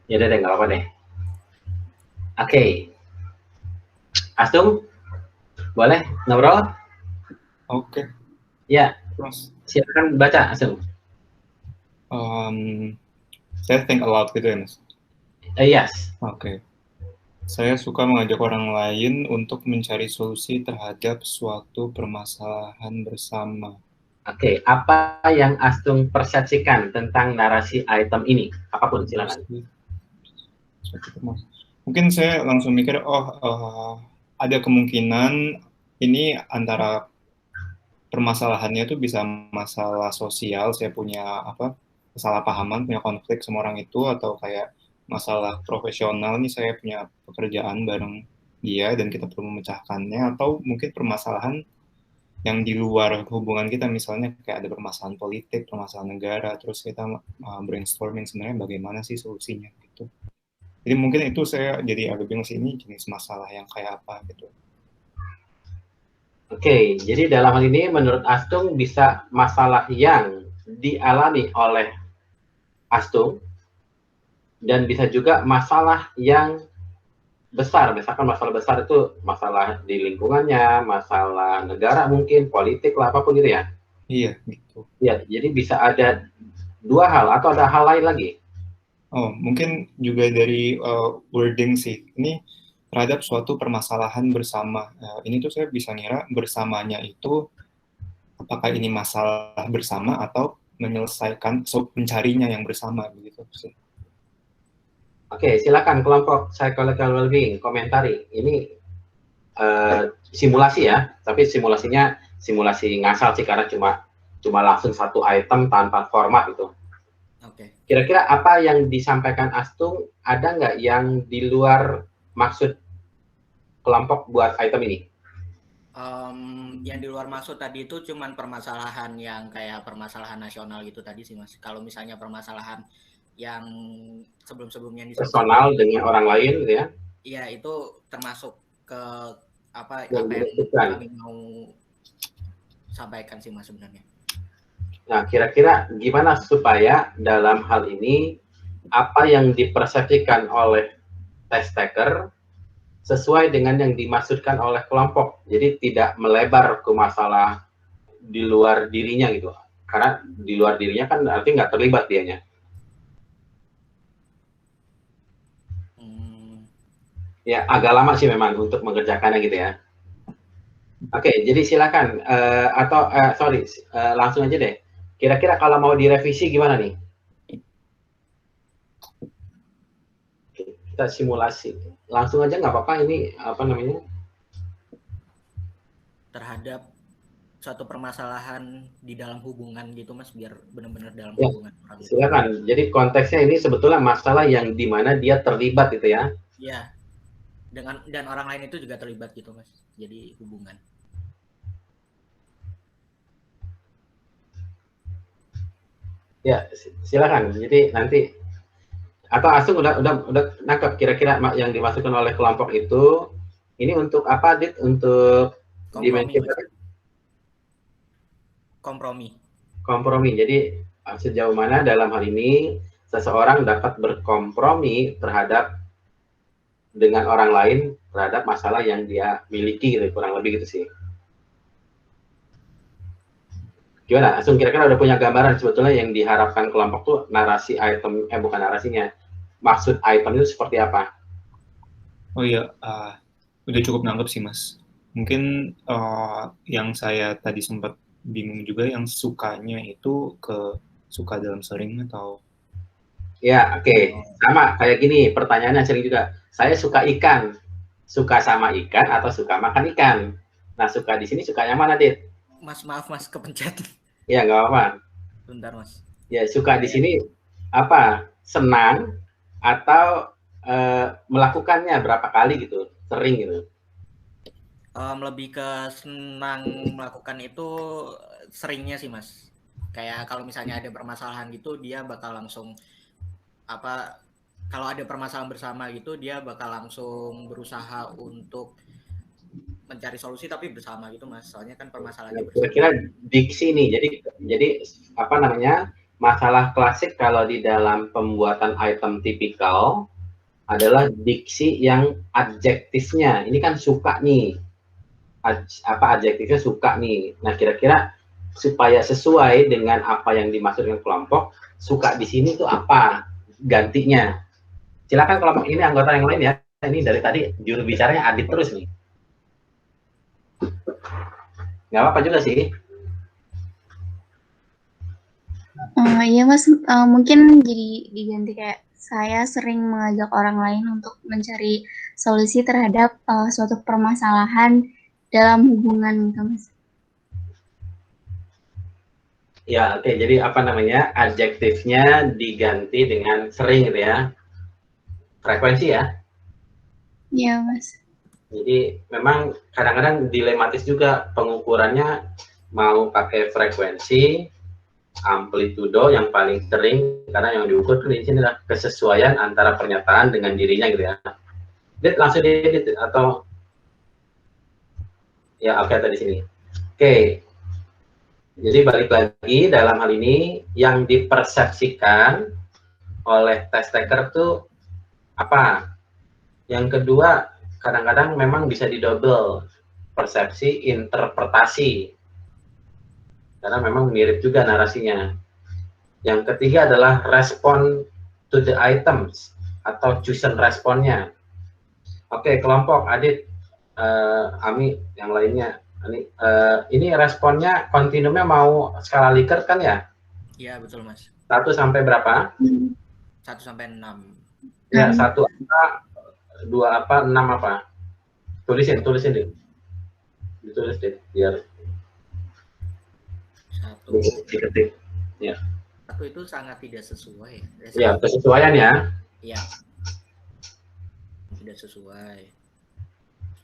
Ya udah deh, nggak apa-apa deh. Oke. Astung, boleh ngobrol? Oke. Ya, Mas. silakan baca, Astung. Saya think aloud gitu ya, Mas? Yes. Oke. Saya suka mengajak orang lain untuk mencari solusi terhadap suatu permasalahan bersama. Oke, apa yang Astung persepsikan tentang narasi item ini? Apapun, silakan. Mungkin saya langsung mikir, ada kemungkinan ini antara permasalahannya itu bisa masalah sosial, saya punya kesalahpahaman, punya konflik sama orang itu, atau kayak masalah profesional nih, saya punya pekerjaan bareng dia dan kita perlu memecahkannya, atau mungkin permasalahan yang di luar hubungan kita, misalnya kayak ada permasalahan politik, permasalahan negara, terus kita brainstorming sebenarnya bagaimana sih solusinya gitu. Jadi mungkin itu saya jadi agak bingung sih, ini jenis masalah yang kayak apa gitu. Oke, jadi dalam hal ini menurut Astung bisa masalah yang dialami oleh Astung, dan bisa juga masalah yang besar, misalkan masalah besar itu masalah di lingkungannya, masalah negara mungkin, politik lah, apapun gitu ya. Iya, gitu. Ya, jadi bisa ada dua hal atau ada hal lain lagi. Oh, mungkin juga dari wording sih. Ini terhadap suatu permasalahan bersama. Ini tuh saya bisa ngira bersamanya itu apakah ini masalah bersama atau menyelesaikan, mencarinya yang bersama begitu sih. Oke, silakan kelompok psychological well-being komentari. Ini simulasi ya, tapi simulasinya simulasi ngasal sih karena cuma langsung satu item tanpa format itu. Oke. Kira-kira apa yang disampaikan Astung ada nggak yang di luar maksud kelompok buat item ini? Yang di luar maksud tadi itu cuman permasalahan yang kayak permasalahan nasional gitu tadi sih Mas. Kalau misalnya permasalahan yang sebelum-sebelumnya personal dengan orang lain gitu ya? Iya, itu termasuk ke apa yang kami mau sampaikan sih Mas sebenarnya. Nah, kira-kira gimana supaya dalam hal ini apa yang dipersepsikan oleh test taker sesuai dengan yang dimaksudkan oleh kelompok, jadi tidak melebar ke masalah di luar dirinya gitu, karena di luar dirinya kan artinya nggak terlibat dianya. Ya, agak lama sih memang untuk mengerjakannya gitu ya. Oke, jadi silakan langsung aja deh. Kira-kira kalau mau direvisi gimana nih? Oke, kita simulasi. Langsung aja nggak apa-apa, ini apa namanya? Terhadap suatu permasalahan di dalam hubungan gitu Mas, biar benar-benar dalam ya, hubungan. Silakan. Jadi konteksnya ini sebetulnya masalah yang dimana dia terlibat gitu ya? Iya. Dan orang lain itu juga terlibat gitu Mas, jadi hubungan. Ya, silakan. Jadi nanti atau Asung udah nangkep kira-kira yang dimasukkan oleh kelompok itu ini untuk apa, Dit? Untuk dimensi kompromi. Jadi sejauh mana dalam hal ini seseorang dapat berkompromi terhadap dengan orang lain terhadap masalah yang dia miliki gitu, kurang lebih gitu sih. Gimana? Asung kira-kira udah punya gambaran sebetulnya yang diharapkan kelompok tuh narasi item, bukan narasinya, maksud item itu seperti apa? Oh iya, udah cukup nangkep sih Mas. Mungkin yang saya tadi sempat bingung juga, yang sukanya itu suka dalam sering atau? Ya, oke. Sama kayak gini, pertanyaannya sering juga. Saya suka ikan. Suka sama ikan atau suka makan ikan? Nah, suka di sini suka yang mana, Dit? Mas, maaf Mas, kepencet. Ya, nggak apa-apa. Bentar Mas. Ya, suka di sini apa? Senang atau melakukannya berapa kali gitu? Sering gitu? Lebih ke senang melakukan itu seringnya sih Mas. Kayak kalau misalnya ada permasalahan gitu, dia bakal langsung kalau ada permasalahan bersama gitu, dia bakal langsung berusaha untuk mencari solusi tapi bersama gitu Mas. Soalnya kan permasalahannya bersama. Kira-kira diksi nih. Jadi apa namanya? Masalah klasik kalau di dalam pembuatan item tipikal adalah diksi yang adjektifnya. Ini kan suka nih. Adjektifnya suka nih. Nah, kira-kira supaya sesuai dengan apa yang dimaksudkan kelompok, suka di sini tuh apa gantinya? Silakan kelompok ini anggota yang lain ya. ini dari tadi juru bicaranya Adit terus nih. Nggak apa-apa juga sih. Iya Mas, mungkin jadi diganti kayak saya sering mengajak orang lain untuk mencari solusi terhadap suatu permasalahan dalam hubungan gitu Mas. Ya, oke. Jadi apa namanya, adjektifnya diganti dengan sering gitu ya. Frekuensi ya. Iya Mas. Jadi memang kadang-kadang dilematis juga pengukurannya, mau pakai frekuensi, amplitudo yang paling sering, karena yang diukur di sini adalah kesesuaian antara pernyataan dengan dirinya gitu ya. Dit, langsung diedit atau ya oke, di sini. Oke. Jadi balik lagi, dalam hal ini yang dipersepsikan oleh test taker tuh apa? Yang kedua, kadang-kadang memang bisa didouble, persepsi, interpretasi. Karena memang mirip juga narasinya. Yang ketiga adalah respond to the items, atau chosen responnya. Oke, kelompok Adit, Ami, yang lainnya. Ini responnya kontinumnya mau skala Likert kan ya? Iya, betul Mas. 1 sampai berapa? 1 sampai 6. Ya, 1 apa, 2 apa, 6 apa? Tulisin deh. Ditulis deh, biar 1 diketik. Ya. 1 itu sangat tidak sesuai. Ya, kesesuaian ya. Iya. Tidak sesuai.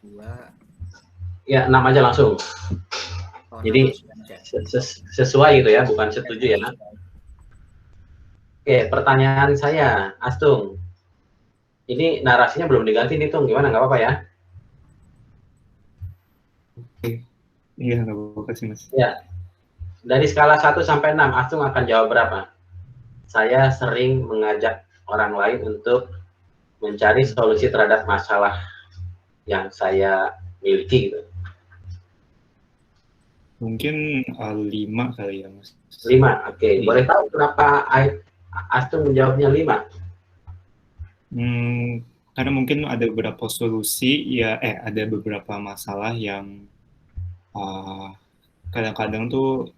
2. Ya, 6 aja langsung. Oh, jadi sesuai gitu ya, bukan setuju ya. Oke, pertanyaan saya, Astung. Ini narasinya belum diganti nih, Tung. Gimana? Nggak apa-apa ya? Oke. Iya, nggak apa-apa sih, Mas. Ya. Dari skala 1 sampai 6, Astung akan jawab berapa? Saya sering mengajak orang lain untuk mencari solusi terhadap masalah yang saya miliki gitu. Mungkin 5 kali ya, Mas. 5, oke. Boleh tahu kenapa Astung menjawabnya 5? Karena mungkin ada beberapa solusi ya, ada beberapa masalah yang kadang-kadang tuh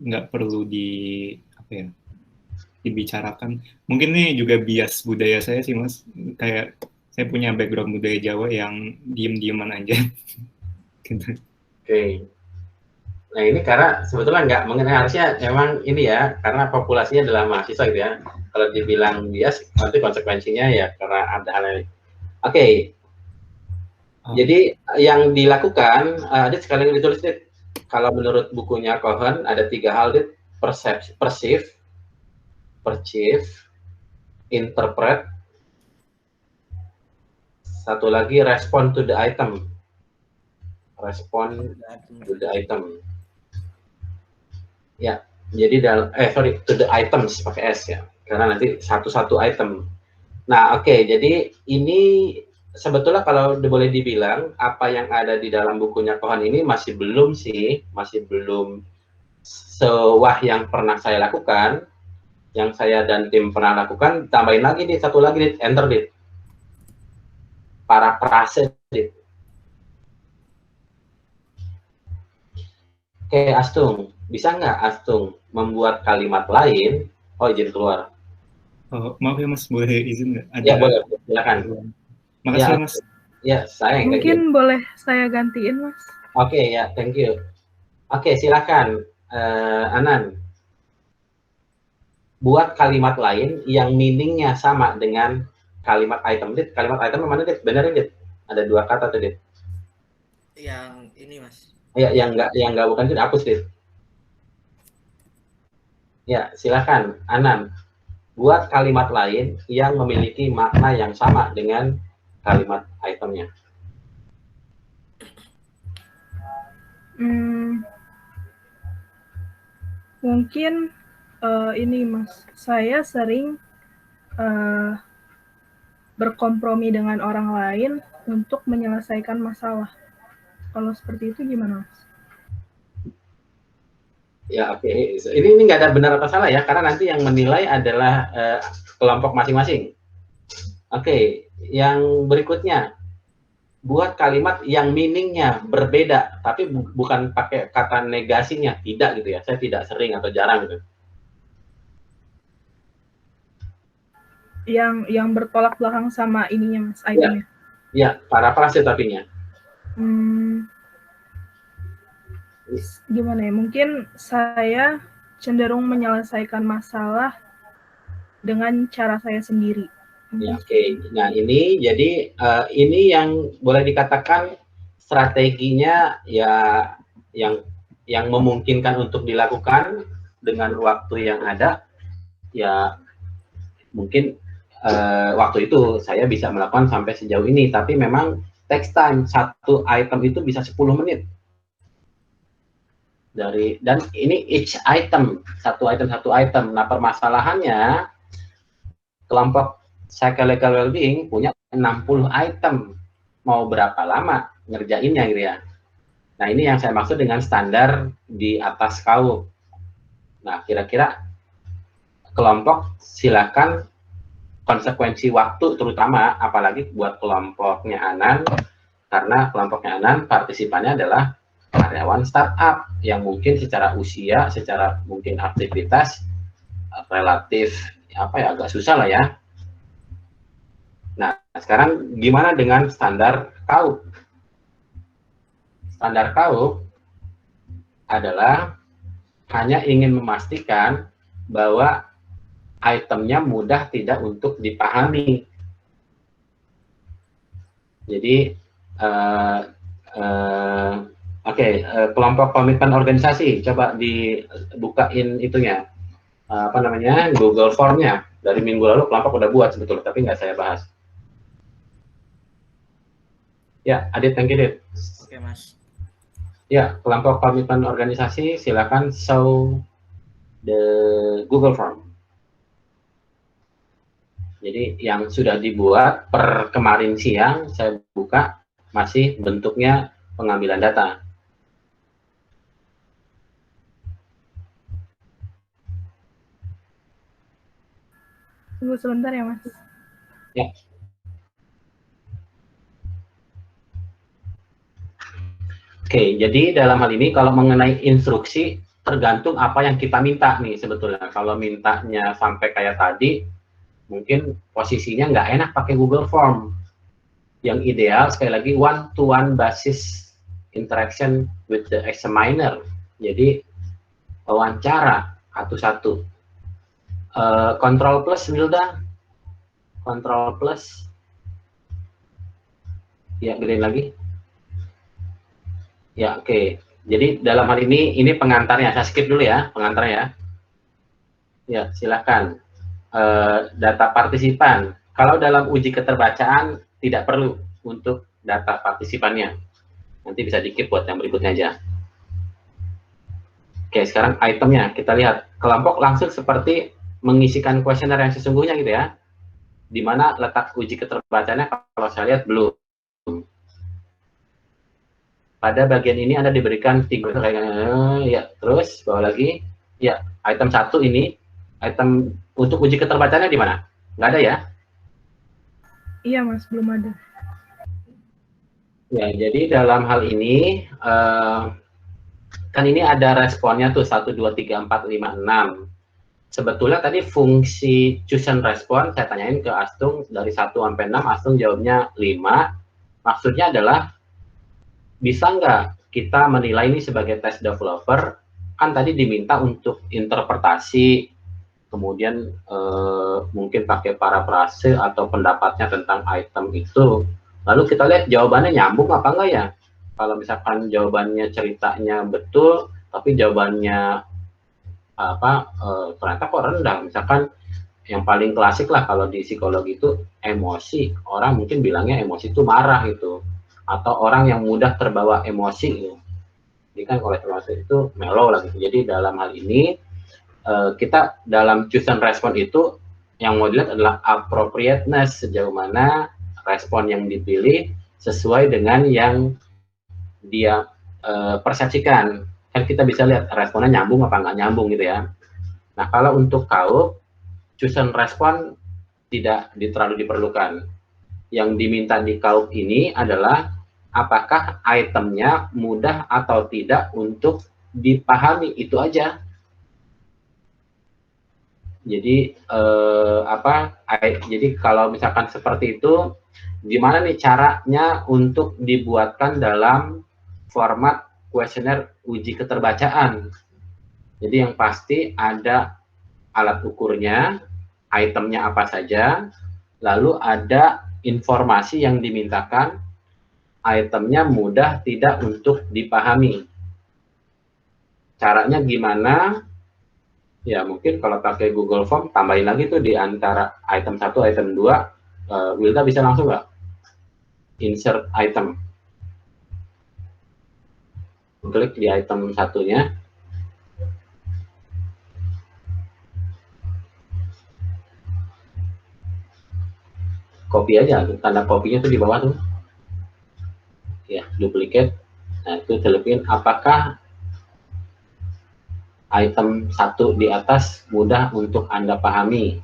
nggak perlu dibicarakan. Mungkin ini juga bias budaya saya sih Mas, kayak saya punya background budaya Jawa yang diem-dieman aja. Gitu. Oke. Nah ini karena sebetulnya nggak mengenai, harusnya memang ini ya, karena populasinya adalah mahasiswa gitu ya. Kalau dibilang bias, nanti konsekuensinya ya karena ada hal lain. Oke. Jadi yang dilakukan, Dit sekali ditulis Dit. Kalau menurut bukunya Cohen ada 3 hal Dit: perceive, interpret, satu lagi respond to the item. Respond to the item. Ya, jadi to the items pakai S ya, karena nanti satu-satu item. Nah, oke, jadi ini sebetulnya kalau boleh dibilang apa yang ada di dalam bukunya Cohen ini masih belum sewah yang pernah saya lakukan, yang saya dan tim pernah lakukan. Tambahin lagi nih, satu lagi nih, enter dit. Parafrase dit. Oke, Astung, bisa nggak Astung membuat kalimat lain? Oh, izin keluar. Oh, maaf ya Mas, boleh izin nggak? Ya, boleh, silakan. Makasih ya, Mas. Ya, sayang. Mungkin boleh saya gantiin, Mas. Oke, ya, thank you. Oke, silakan, Anan. Buat kalimat lain yang meaning-nya sama dengan kalimat item. Dit, kalimat item mana, Dit? Benerin, Dit. Ada 2 kata tuh, Dit. Yang ini, Mas. Ya, yang enggak bukan Dit, hapus, Dit. Ya, silakan, Anan. Buat kalimat lain yang memiliki makna yang sama dengan kalimat itemnya. Mungkin ini Mas, saya sering berkompromi dengan orang lain untuk menyelesaikan masalah. Kalau seperti itu gimana Mas? Ya, oke. Ini nggak ada benar atau salah ya, karena nanti yang menilai adalah kelompok masing-masing. Oke, yang berikutnya, buat kalimat yang meaningnya berbeda, tapi bukan pakai kata negasinya, tidak gitu ya. Saya tidak sering atau jarang gitu. Yang bertolak belakang sama ininya Mas, itemnya. Ya, parafrase tapinya. Gimana ya? Mungkin saya cenderung menyelesaikan masalah dengan cara saya sendiri. Ya, oke. Nah, ini jadi ini yang boleh dikatakan strateginya ya yang memungkinkan untuk dilakukan dengan waktu yang ada. Ya, mungkin waktu itu saya bisa melakukan sampai sejauh ini, tapi memang takes time. Satu item itu bisa 10 menit. Dan ini each item, satu item. Nah, permasalahannya kelompok psychological well-being punya 60 item. Mau berapa lama ngerjainnya gitu ya. Nah, ini yang saya maksud dengan standar di atas KAUP. Nah, kira-kira kelompok silakan konsekuensi waktu, terutama apalagi buat kelompoknya Anan, karena kelompoknya Anan partisipannya adalah karyawan startup yang mungkin secara usia, secara mungkin aktivitas relatif agak susah lah ya. Nah, sekarang gimana dengan standar KAUP? Standar KAUP adalah hanya ingin memastikan bahwa itemnya mudah tidak untuk dipahami. Jadi, kelompok komitmen organisasi, coba dibukain itunya, Google Form-nya. Dari minggu lalu kelompok udah buat sebetulnya, tapi nggak saya bahas. Ya, Adit, thank you, Adit. Oke, Mas. Ya, kelompok komitmen organisasi, silakan show the Google Form. Jadi yang sudah dibuat per kemarin siang, saya buka, masih bentuknya pengambilan data. Tunggu sebentar ya, Mas. Ya. Oke, jadi dalam hal ini kalau mengenai instruksi, tergantung apa yang kita minta nih sebetulnya. Kalau mintanya sampai kayak tadi, mungkin posisinya nggak enak pakai Google Form. Yang ideal, sekali lagi, one-to-one basis interaction with the examiner. Jadi, wawancara satu-satu. Control plus, Wilda. Control plus. Ya, gedein lagi. Ya, oke. Jadi dalam hal ini pengantarnya. Saya skip dulu ya, pengantarnya. Ya, silakan. Data partisipan. Kalau dalam uji keterbacaan tidak perlu untuk data partisipannya. Nanti bisa di-keep buat yang berikutnya aja. Oke, sekarang itemnya kita lihat. Kelompok langsung seperti mengisikan kuesioner yang sesungguhnya gitu ya. Di mana letak uji keterbacaannya kalau saya lihat belum. Pada bagian ini Anda diberikan 3 ya, terus bawa lagi. Ya, item 1 ini, item untuk uji keterbacaannya di mana? Nggak ada ya? Iya, Mas, belum ada. Ya, jadi dalam hal ini, kan ini ada responnya tuh, 1, 2, 3, 4, 5, 6. Sebetulnya tadi fungsi chosen respon, saya tanyain ke Astung, dari 1 sampai 6, Astung jawabnya 5. Maksudnya adalah, bisa nggak kita menilai ini sebagai test developer? Kan tadi diminta untuk interpretasi, kemudian mungkin pakai parafrase atau pendapatnya tentang item itu. Lalu kita lihat jawabannya nyambung apa enggak ya? Kalau misalkan jawabannya ceritanya betul, tapi jawabannya ternyata kok rendah. Misalkan yang paling klasik lah kalau di psikologi itu emosi. Orang mungkin bilangnya emosi itu marah gitu. Atau orang yang mudah terbawa emosi gitu. Jadi kan kalau emosi itu mellow lah gitu. Jadi dalam hal ini kita dalam chosen respon itu yang mau dilihat adalah appropriateness, sejauh mana respon yang dipilih sesuai dengan yang dia persepsikan. Kan kita bisa lihat responnya nyambung apa nggak nyambung gitu ya. Nah, kalau untuk KAUP, chosen respon tidak terlalu diperlukan. Yang diminta di kaup ini adalah apakah itemnya mudah atau tidak untuk dipahami, itu aja. Jadi jadi kalau misalkan seperti itu, gimana nih caranya untuk dibuatkan dalam format kuesioner uji keterbacaan. Jadi yang pasti ada alat ukurnya, itemnya apa saja, lalu ada informasi yang dimintakan, itemnya mudah tidak untuk dipahami. Caranya gimana? Ya mungkin kalau pakai Google Form, tambahin lagi tuh di antara item 1, item 2, Wilda bisa langsung nggak? Insert item. Klik di item satunya. Copy aja, tanda kopinya tuh di bawah tuh. Ya, duplicate. Nah, itu telepin apakah item 1 di atas mudah untuk Anda pahami.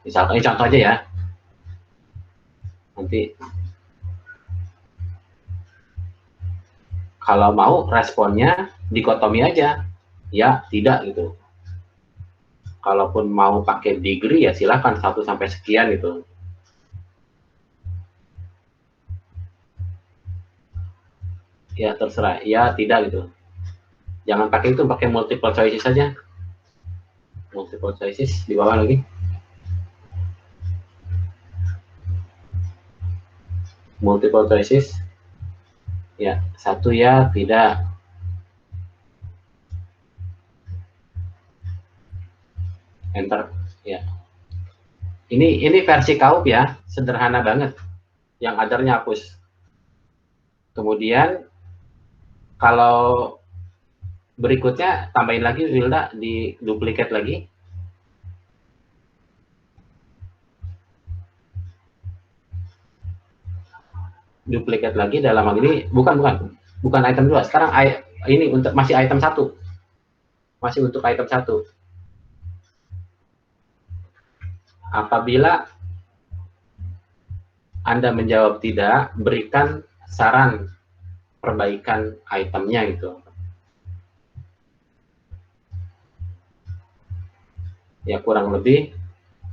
Misalkan, ini contoh aja ya. Nanti kalau mau responnya dikotomi aja, ya tidak gitu. Kalaupun mau pakai degree ya silakan 1 sampai sekian gitu. Ya terserah, ya tidak gitu. Jangan pakai itu, pakai multiple choices saja. Multiple choices di bawah lagi. Multiple choices. Ya, 1 ya, tidak. Enter. Ya. Ini versi kaup ya, sederhana banget. Yang other-nya hapus. Kemudian kalau berikutnya tambahin lagi Wilda, di duplicate lagi. Duplicate lagi dalam hal ini bukan item 2. Sekarang ini untuk masih item 1. Masih untuk item 1. Apabila Anda menjawab tidak, berikan saran perbaikan itemnya gitu. Ya kurang lebih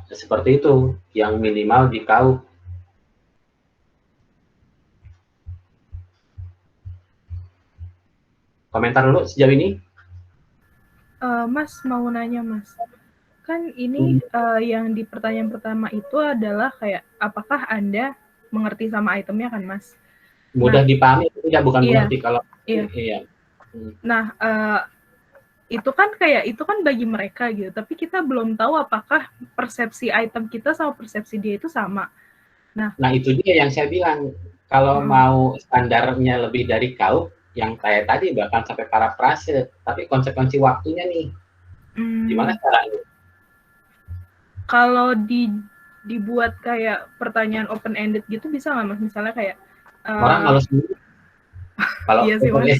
seperti itu yang minimal di kaup. Komentar dulu sejauh ini. Mas mau nanya Mas, kan ini yang di pertanyaan pertama itu adalah kayak apakah Anda mengerti sama itemnya kan Mas? Mudah dipahami tidak, bukan iya, mengerti kalau iya. Nah itu kan bagi mereka gitu, tapi kita belum tahu apakah persepsi item kita sama persepsi dia itu sama. Nah itu dia yang saya bilang, kalau mau standarnya lebih dari kaup, yang kayak tadi bahkan sampai parafrase, tapi konsekuensi waktunya nih, gimana caranya? Kalau dibuat kayak pertanyaan open ended gitu bisa nggak Mas? Misalnya kayak orang males dulu. Kalau iya sih, Mas.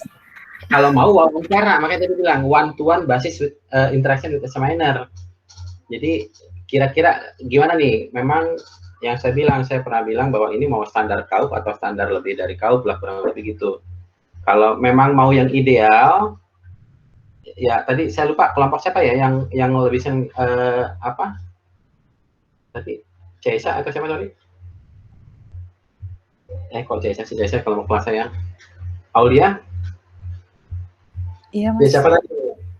Kalau mau wawancara, makanya tadi bilang one to one basis with, interaction with examiner. Jadi kira-kira gimana nih? Memang yang saya pernah bilang bahwa ini mau standar kaup atau standar lebih dari kaup lah, kurang lebih gitu. Kalau memang mau yang ideal, ya tadi saya lupa kelompok siapa ya yang lebih sering apa? Tadi Cesa atau siapa tadi? Kalau Cesa kelompok kelas saya. Aulia? Iya Mas. Siapa tadi?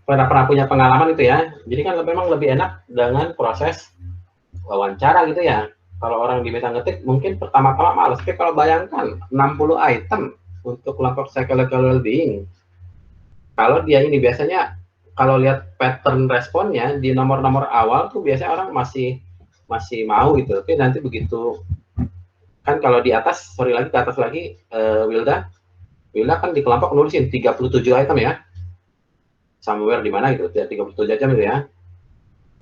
Pernah punya pengalaman itu ya. Jadi kan memang lebih enak dengan proses wawancara gitu ya. Kalau orang diminta ngetik mungkin pertama-tama males, tapi kalau bayangkan 60 item untuk kelompok psychological well-being. Kalau dia ini biasanya kalau lihat pattern responnya di nomor-nomor awal tuh biasanya orang masih mau gitu. Tapi nanti begitu kan kalau di atas, ke atas lagi Wilda kan di kelompok nulisin 37 item ya. Somewhere di mana gitu, ya 37 jam gitu ya.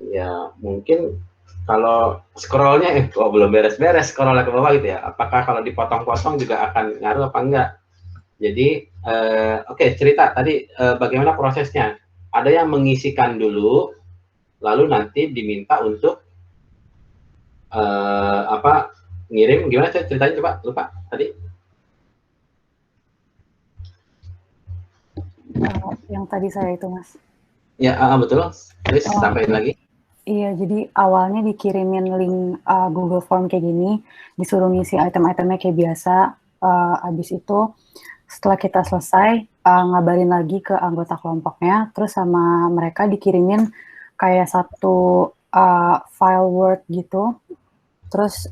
Ya mungkin kalau scrollnya belum beres-beres scrollnya ke bawah gitu ya. Apakah kalau dipotong-potong juga akan ngaruh apa enggak? Jadi oke, cerita tadi bagaimana prosesnya. Ada yang mengisikan dulu, lalu nanti diminta untuk ngirim gimana ceritanya coba lupa tadi. Yang tadi saya itu Mas. Ya betul. Terus sampaikan lagi. Iya, jadi awalnya dikirimin link Google Form kayak gini, disuruh ngisi item-itemnya kayak biasa. Abis itu setelah kita selesai ngabarin lagi ke anggota kelompoknya, terus sama mereka dikirimin kayak satu file Word gitu. Terus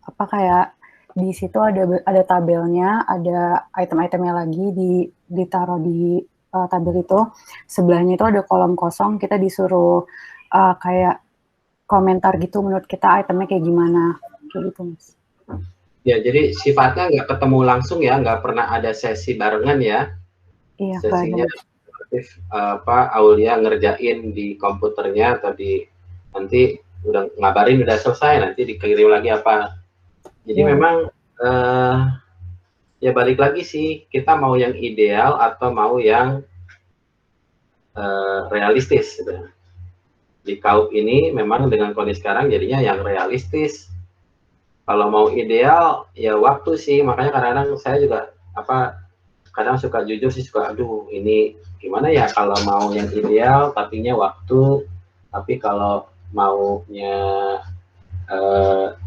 apa kayak di situ ada tabelnya, ada item-itemnya lagi ditaruh di tabel itu. Sebelahnya itu ada kolom kosong, kita disuruh kayak komentar gitu menurut kita itemnya kayak gimana, kayak gitu Mas. Ya, jadi sifatnya nggak ketemu langsung ya, nggak pernah ada sesi barengan ya. Iya, sesinya Aulia ngerjain di komputernya atau nanti udah ngabarin udah selesai, nanti dikirim lagi apa. Jadi memang ya balik lagi sih, kita mau yang ideal atau mau yang realistis gitu. Di KAUP ini memang dengan kondisi sekarang jadinya yang realistis. Kalau mau ideal ya waktu sih, makanya kadang-kadang saya juga kadang suka jujur sih, suka aduh ini gimana ya kalau mau yang ideal tapinya waktu, tapi kalau maunya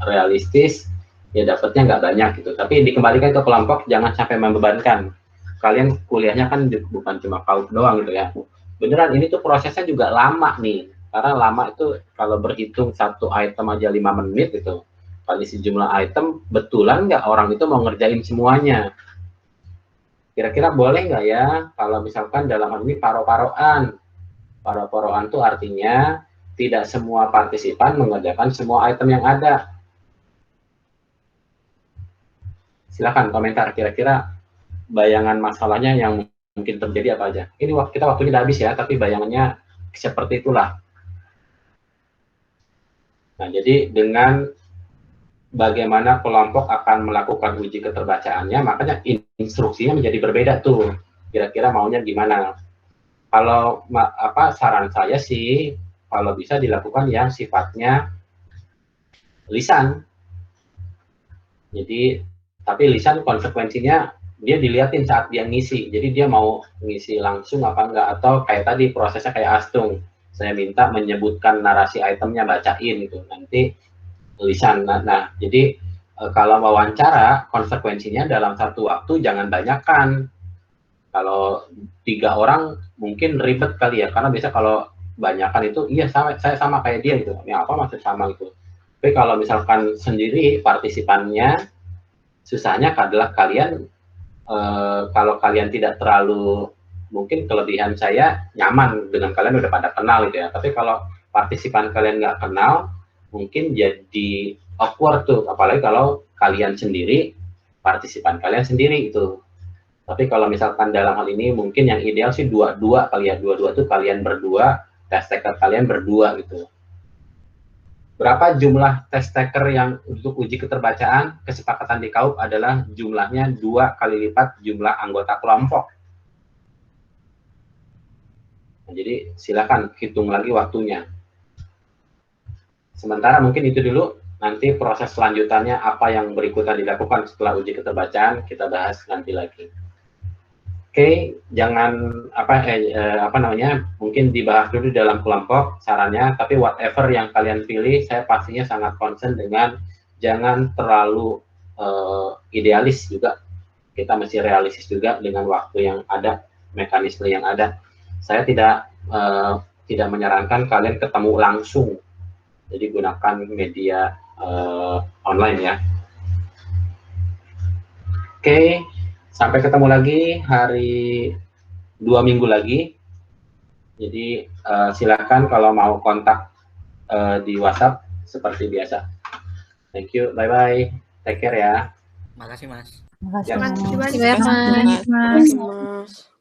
realistis ya dapatnya nggak banyak gitu. Tapi dikembalikan ke kelompok, jangan sampai membebankan. Kalian kuliahnya kan bukan cuma KAUP doang gitu ya. Beneran ini tuh prosesnya juga lama nih, karena lama itu kalau berhitung satu item aja 5 menit gitu. Kali sejumlah item, betulan nggak orang itu mau ngerjain semuanya? Kira-kira boleh nggak ya kalau misalkan dalam hal ini paro-paroan? Paro-paroan itu artinya tidak semua partisipan mengerjakan semua item yang ada. Silakan komentar, kira-kira bayangan masalahnya yang mungkin terjadi apa aja. Ini kita waktunya udah habis ya, tapi bayangannya seperti itulah. Nah, jadi dengan bagaimana kelompok akan melakukan uji keterbacaannya, makanya instruksinya menjadi berbeda tuh. Kira-kira maunya gimana? Kalau saran saya sih, kalau bisa dilakukan yang sifatnya lisan. Jadi, tapi lisan konsekuensinya dia dilihatin saat dia ngisi. Jadi dia mau ngisi langsung apa enggak, atau kayak tadi prosesnya kayak Astung. Saya minta menyebutkan narasi itemnya, bacain gitu. Nanti lisan. Nah, jadi kalau wawancara konsekuensinya dalam satu waktu jangan banyakkan. Kalau 3 orang mungkin ribet kali ya, karena biasa kalau banyakan itu iya saya sama kayak dia gitu. Ya apa maksud sama gitu. Tapi kalau misalkan sendiri partisipannya, susahnya adalah kalian kalau kalian tidak terlalu, mungkin kelebihan saya nyaman dengan kalian udah pada kenal gitu ya. Tapi kalau partisipan kalian nggak kenal, mungkin jadi awkward tuh, apalagi kalau kalian sendiri, partisipan kalian sendiri itu. Tapi kalau misalkan dalam hal ini mungkin yang ideal sih 2-2 kali ya, 2-2 tuh kalian berdua, test taker kalian berdua gitu. Berapa jumlah test taker yang untuk uji keterbacaan? Kesepakatan di KAUP adalah jumlahnya 2 kali lipat jumlah anggota kelompok. Nah, jadi silakan hitung lagi waktunya. Sementara mungkin itu dulu, nanti proses selanjutannya apa yang berikutnya dilakukan setelah uji keterbacaan kita bahas nanti lagi. Oke, jangan mungkin dibahas dulu dalam kelompok sarannya, tapi whatever yang kalian pilih, saya pastinya sangat concern dengan jangan terlalu idealis juga. Kita mesti realistis juga dengan waktu yang ada, mekanisme yang ada. Saya tidak menyarankan kalian ketemu langsung. Jadi gunakan media online ya. Oke, sampai ketemu lagi hari 2 minggu lagi. Jadi silakan kalau mau kontak di WhatsApp seperti biasa. Thank you, bye-bye. Take care ya. Makasih Mas. Terima kasih, Mas. Terima kasih, Mas.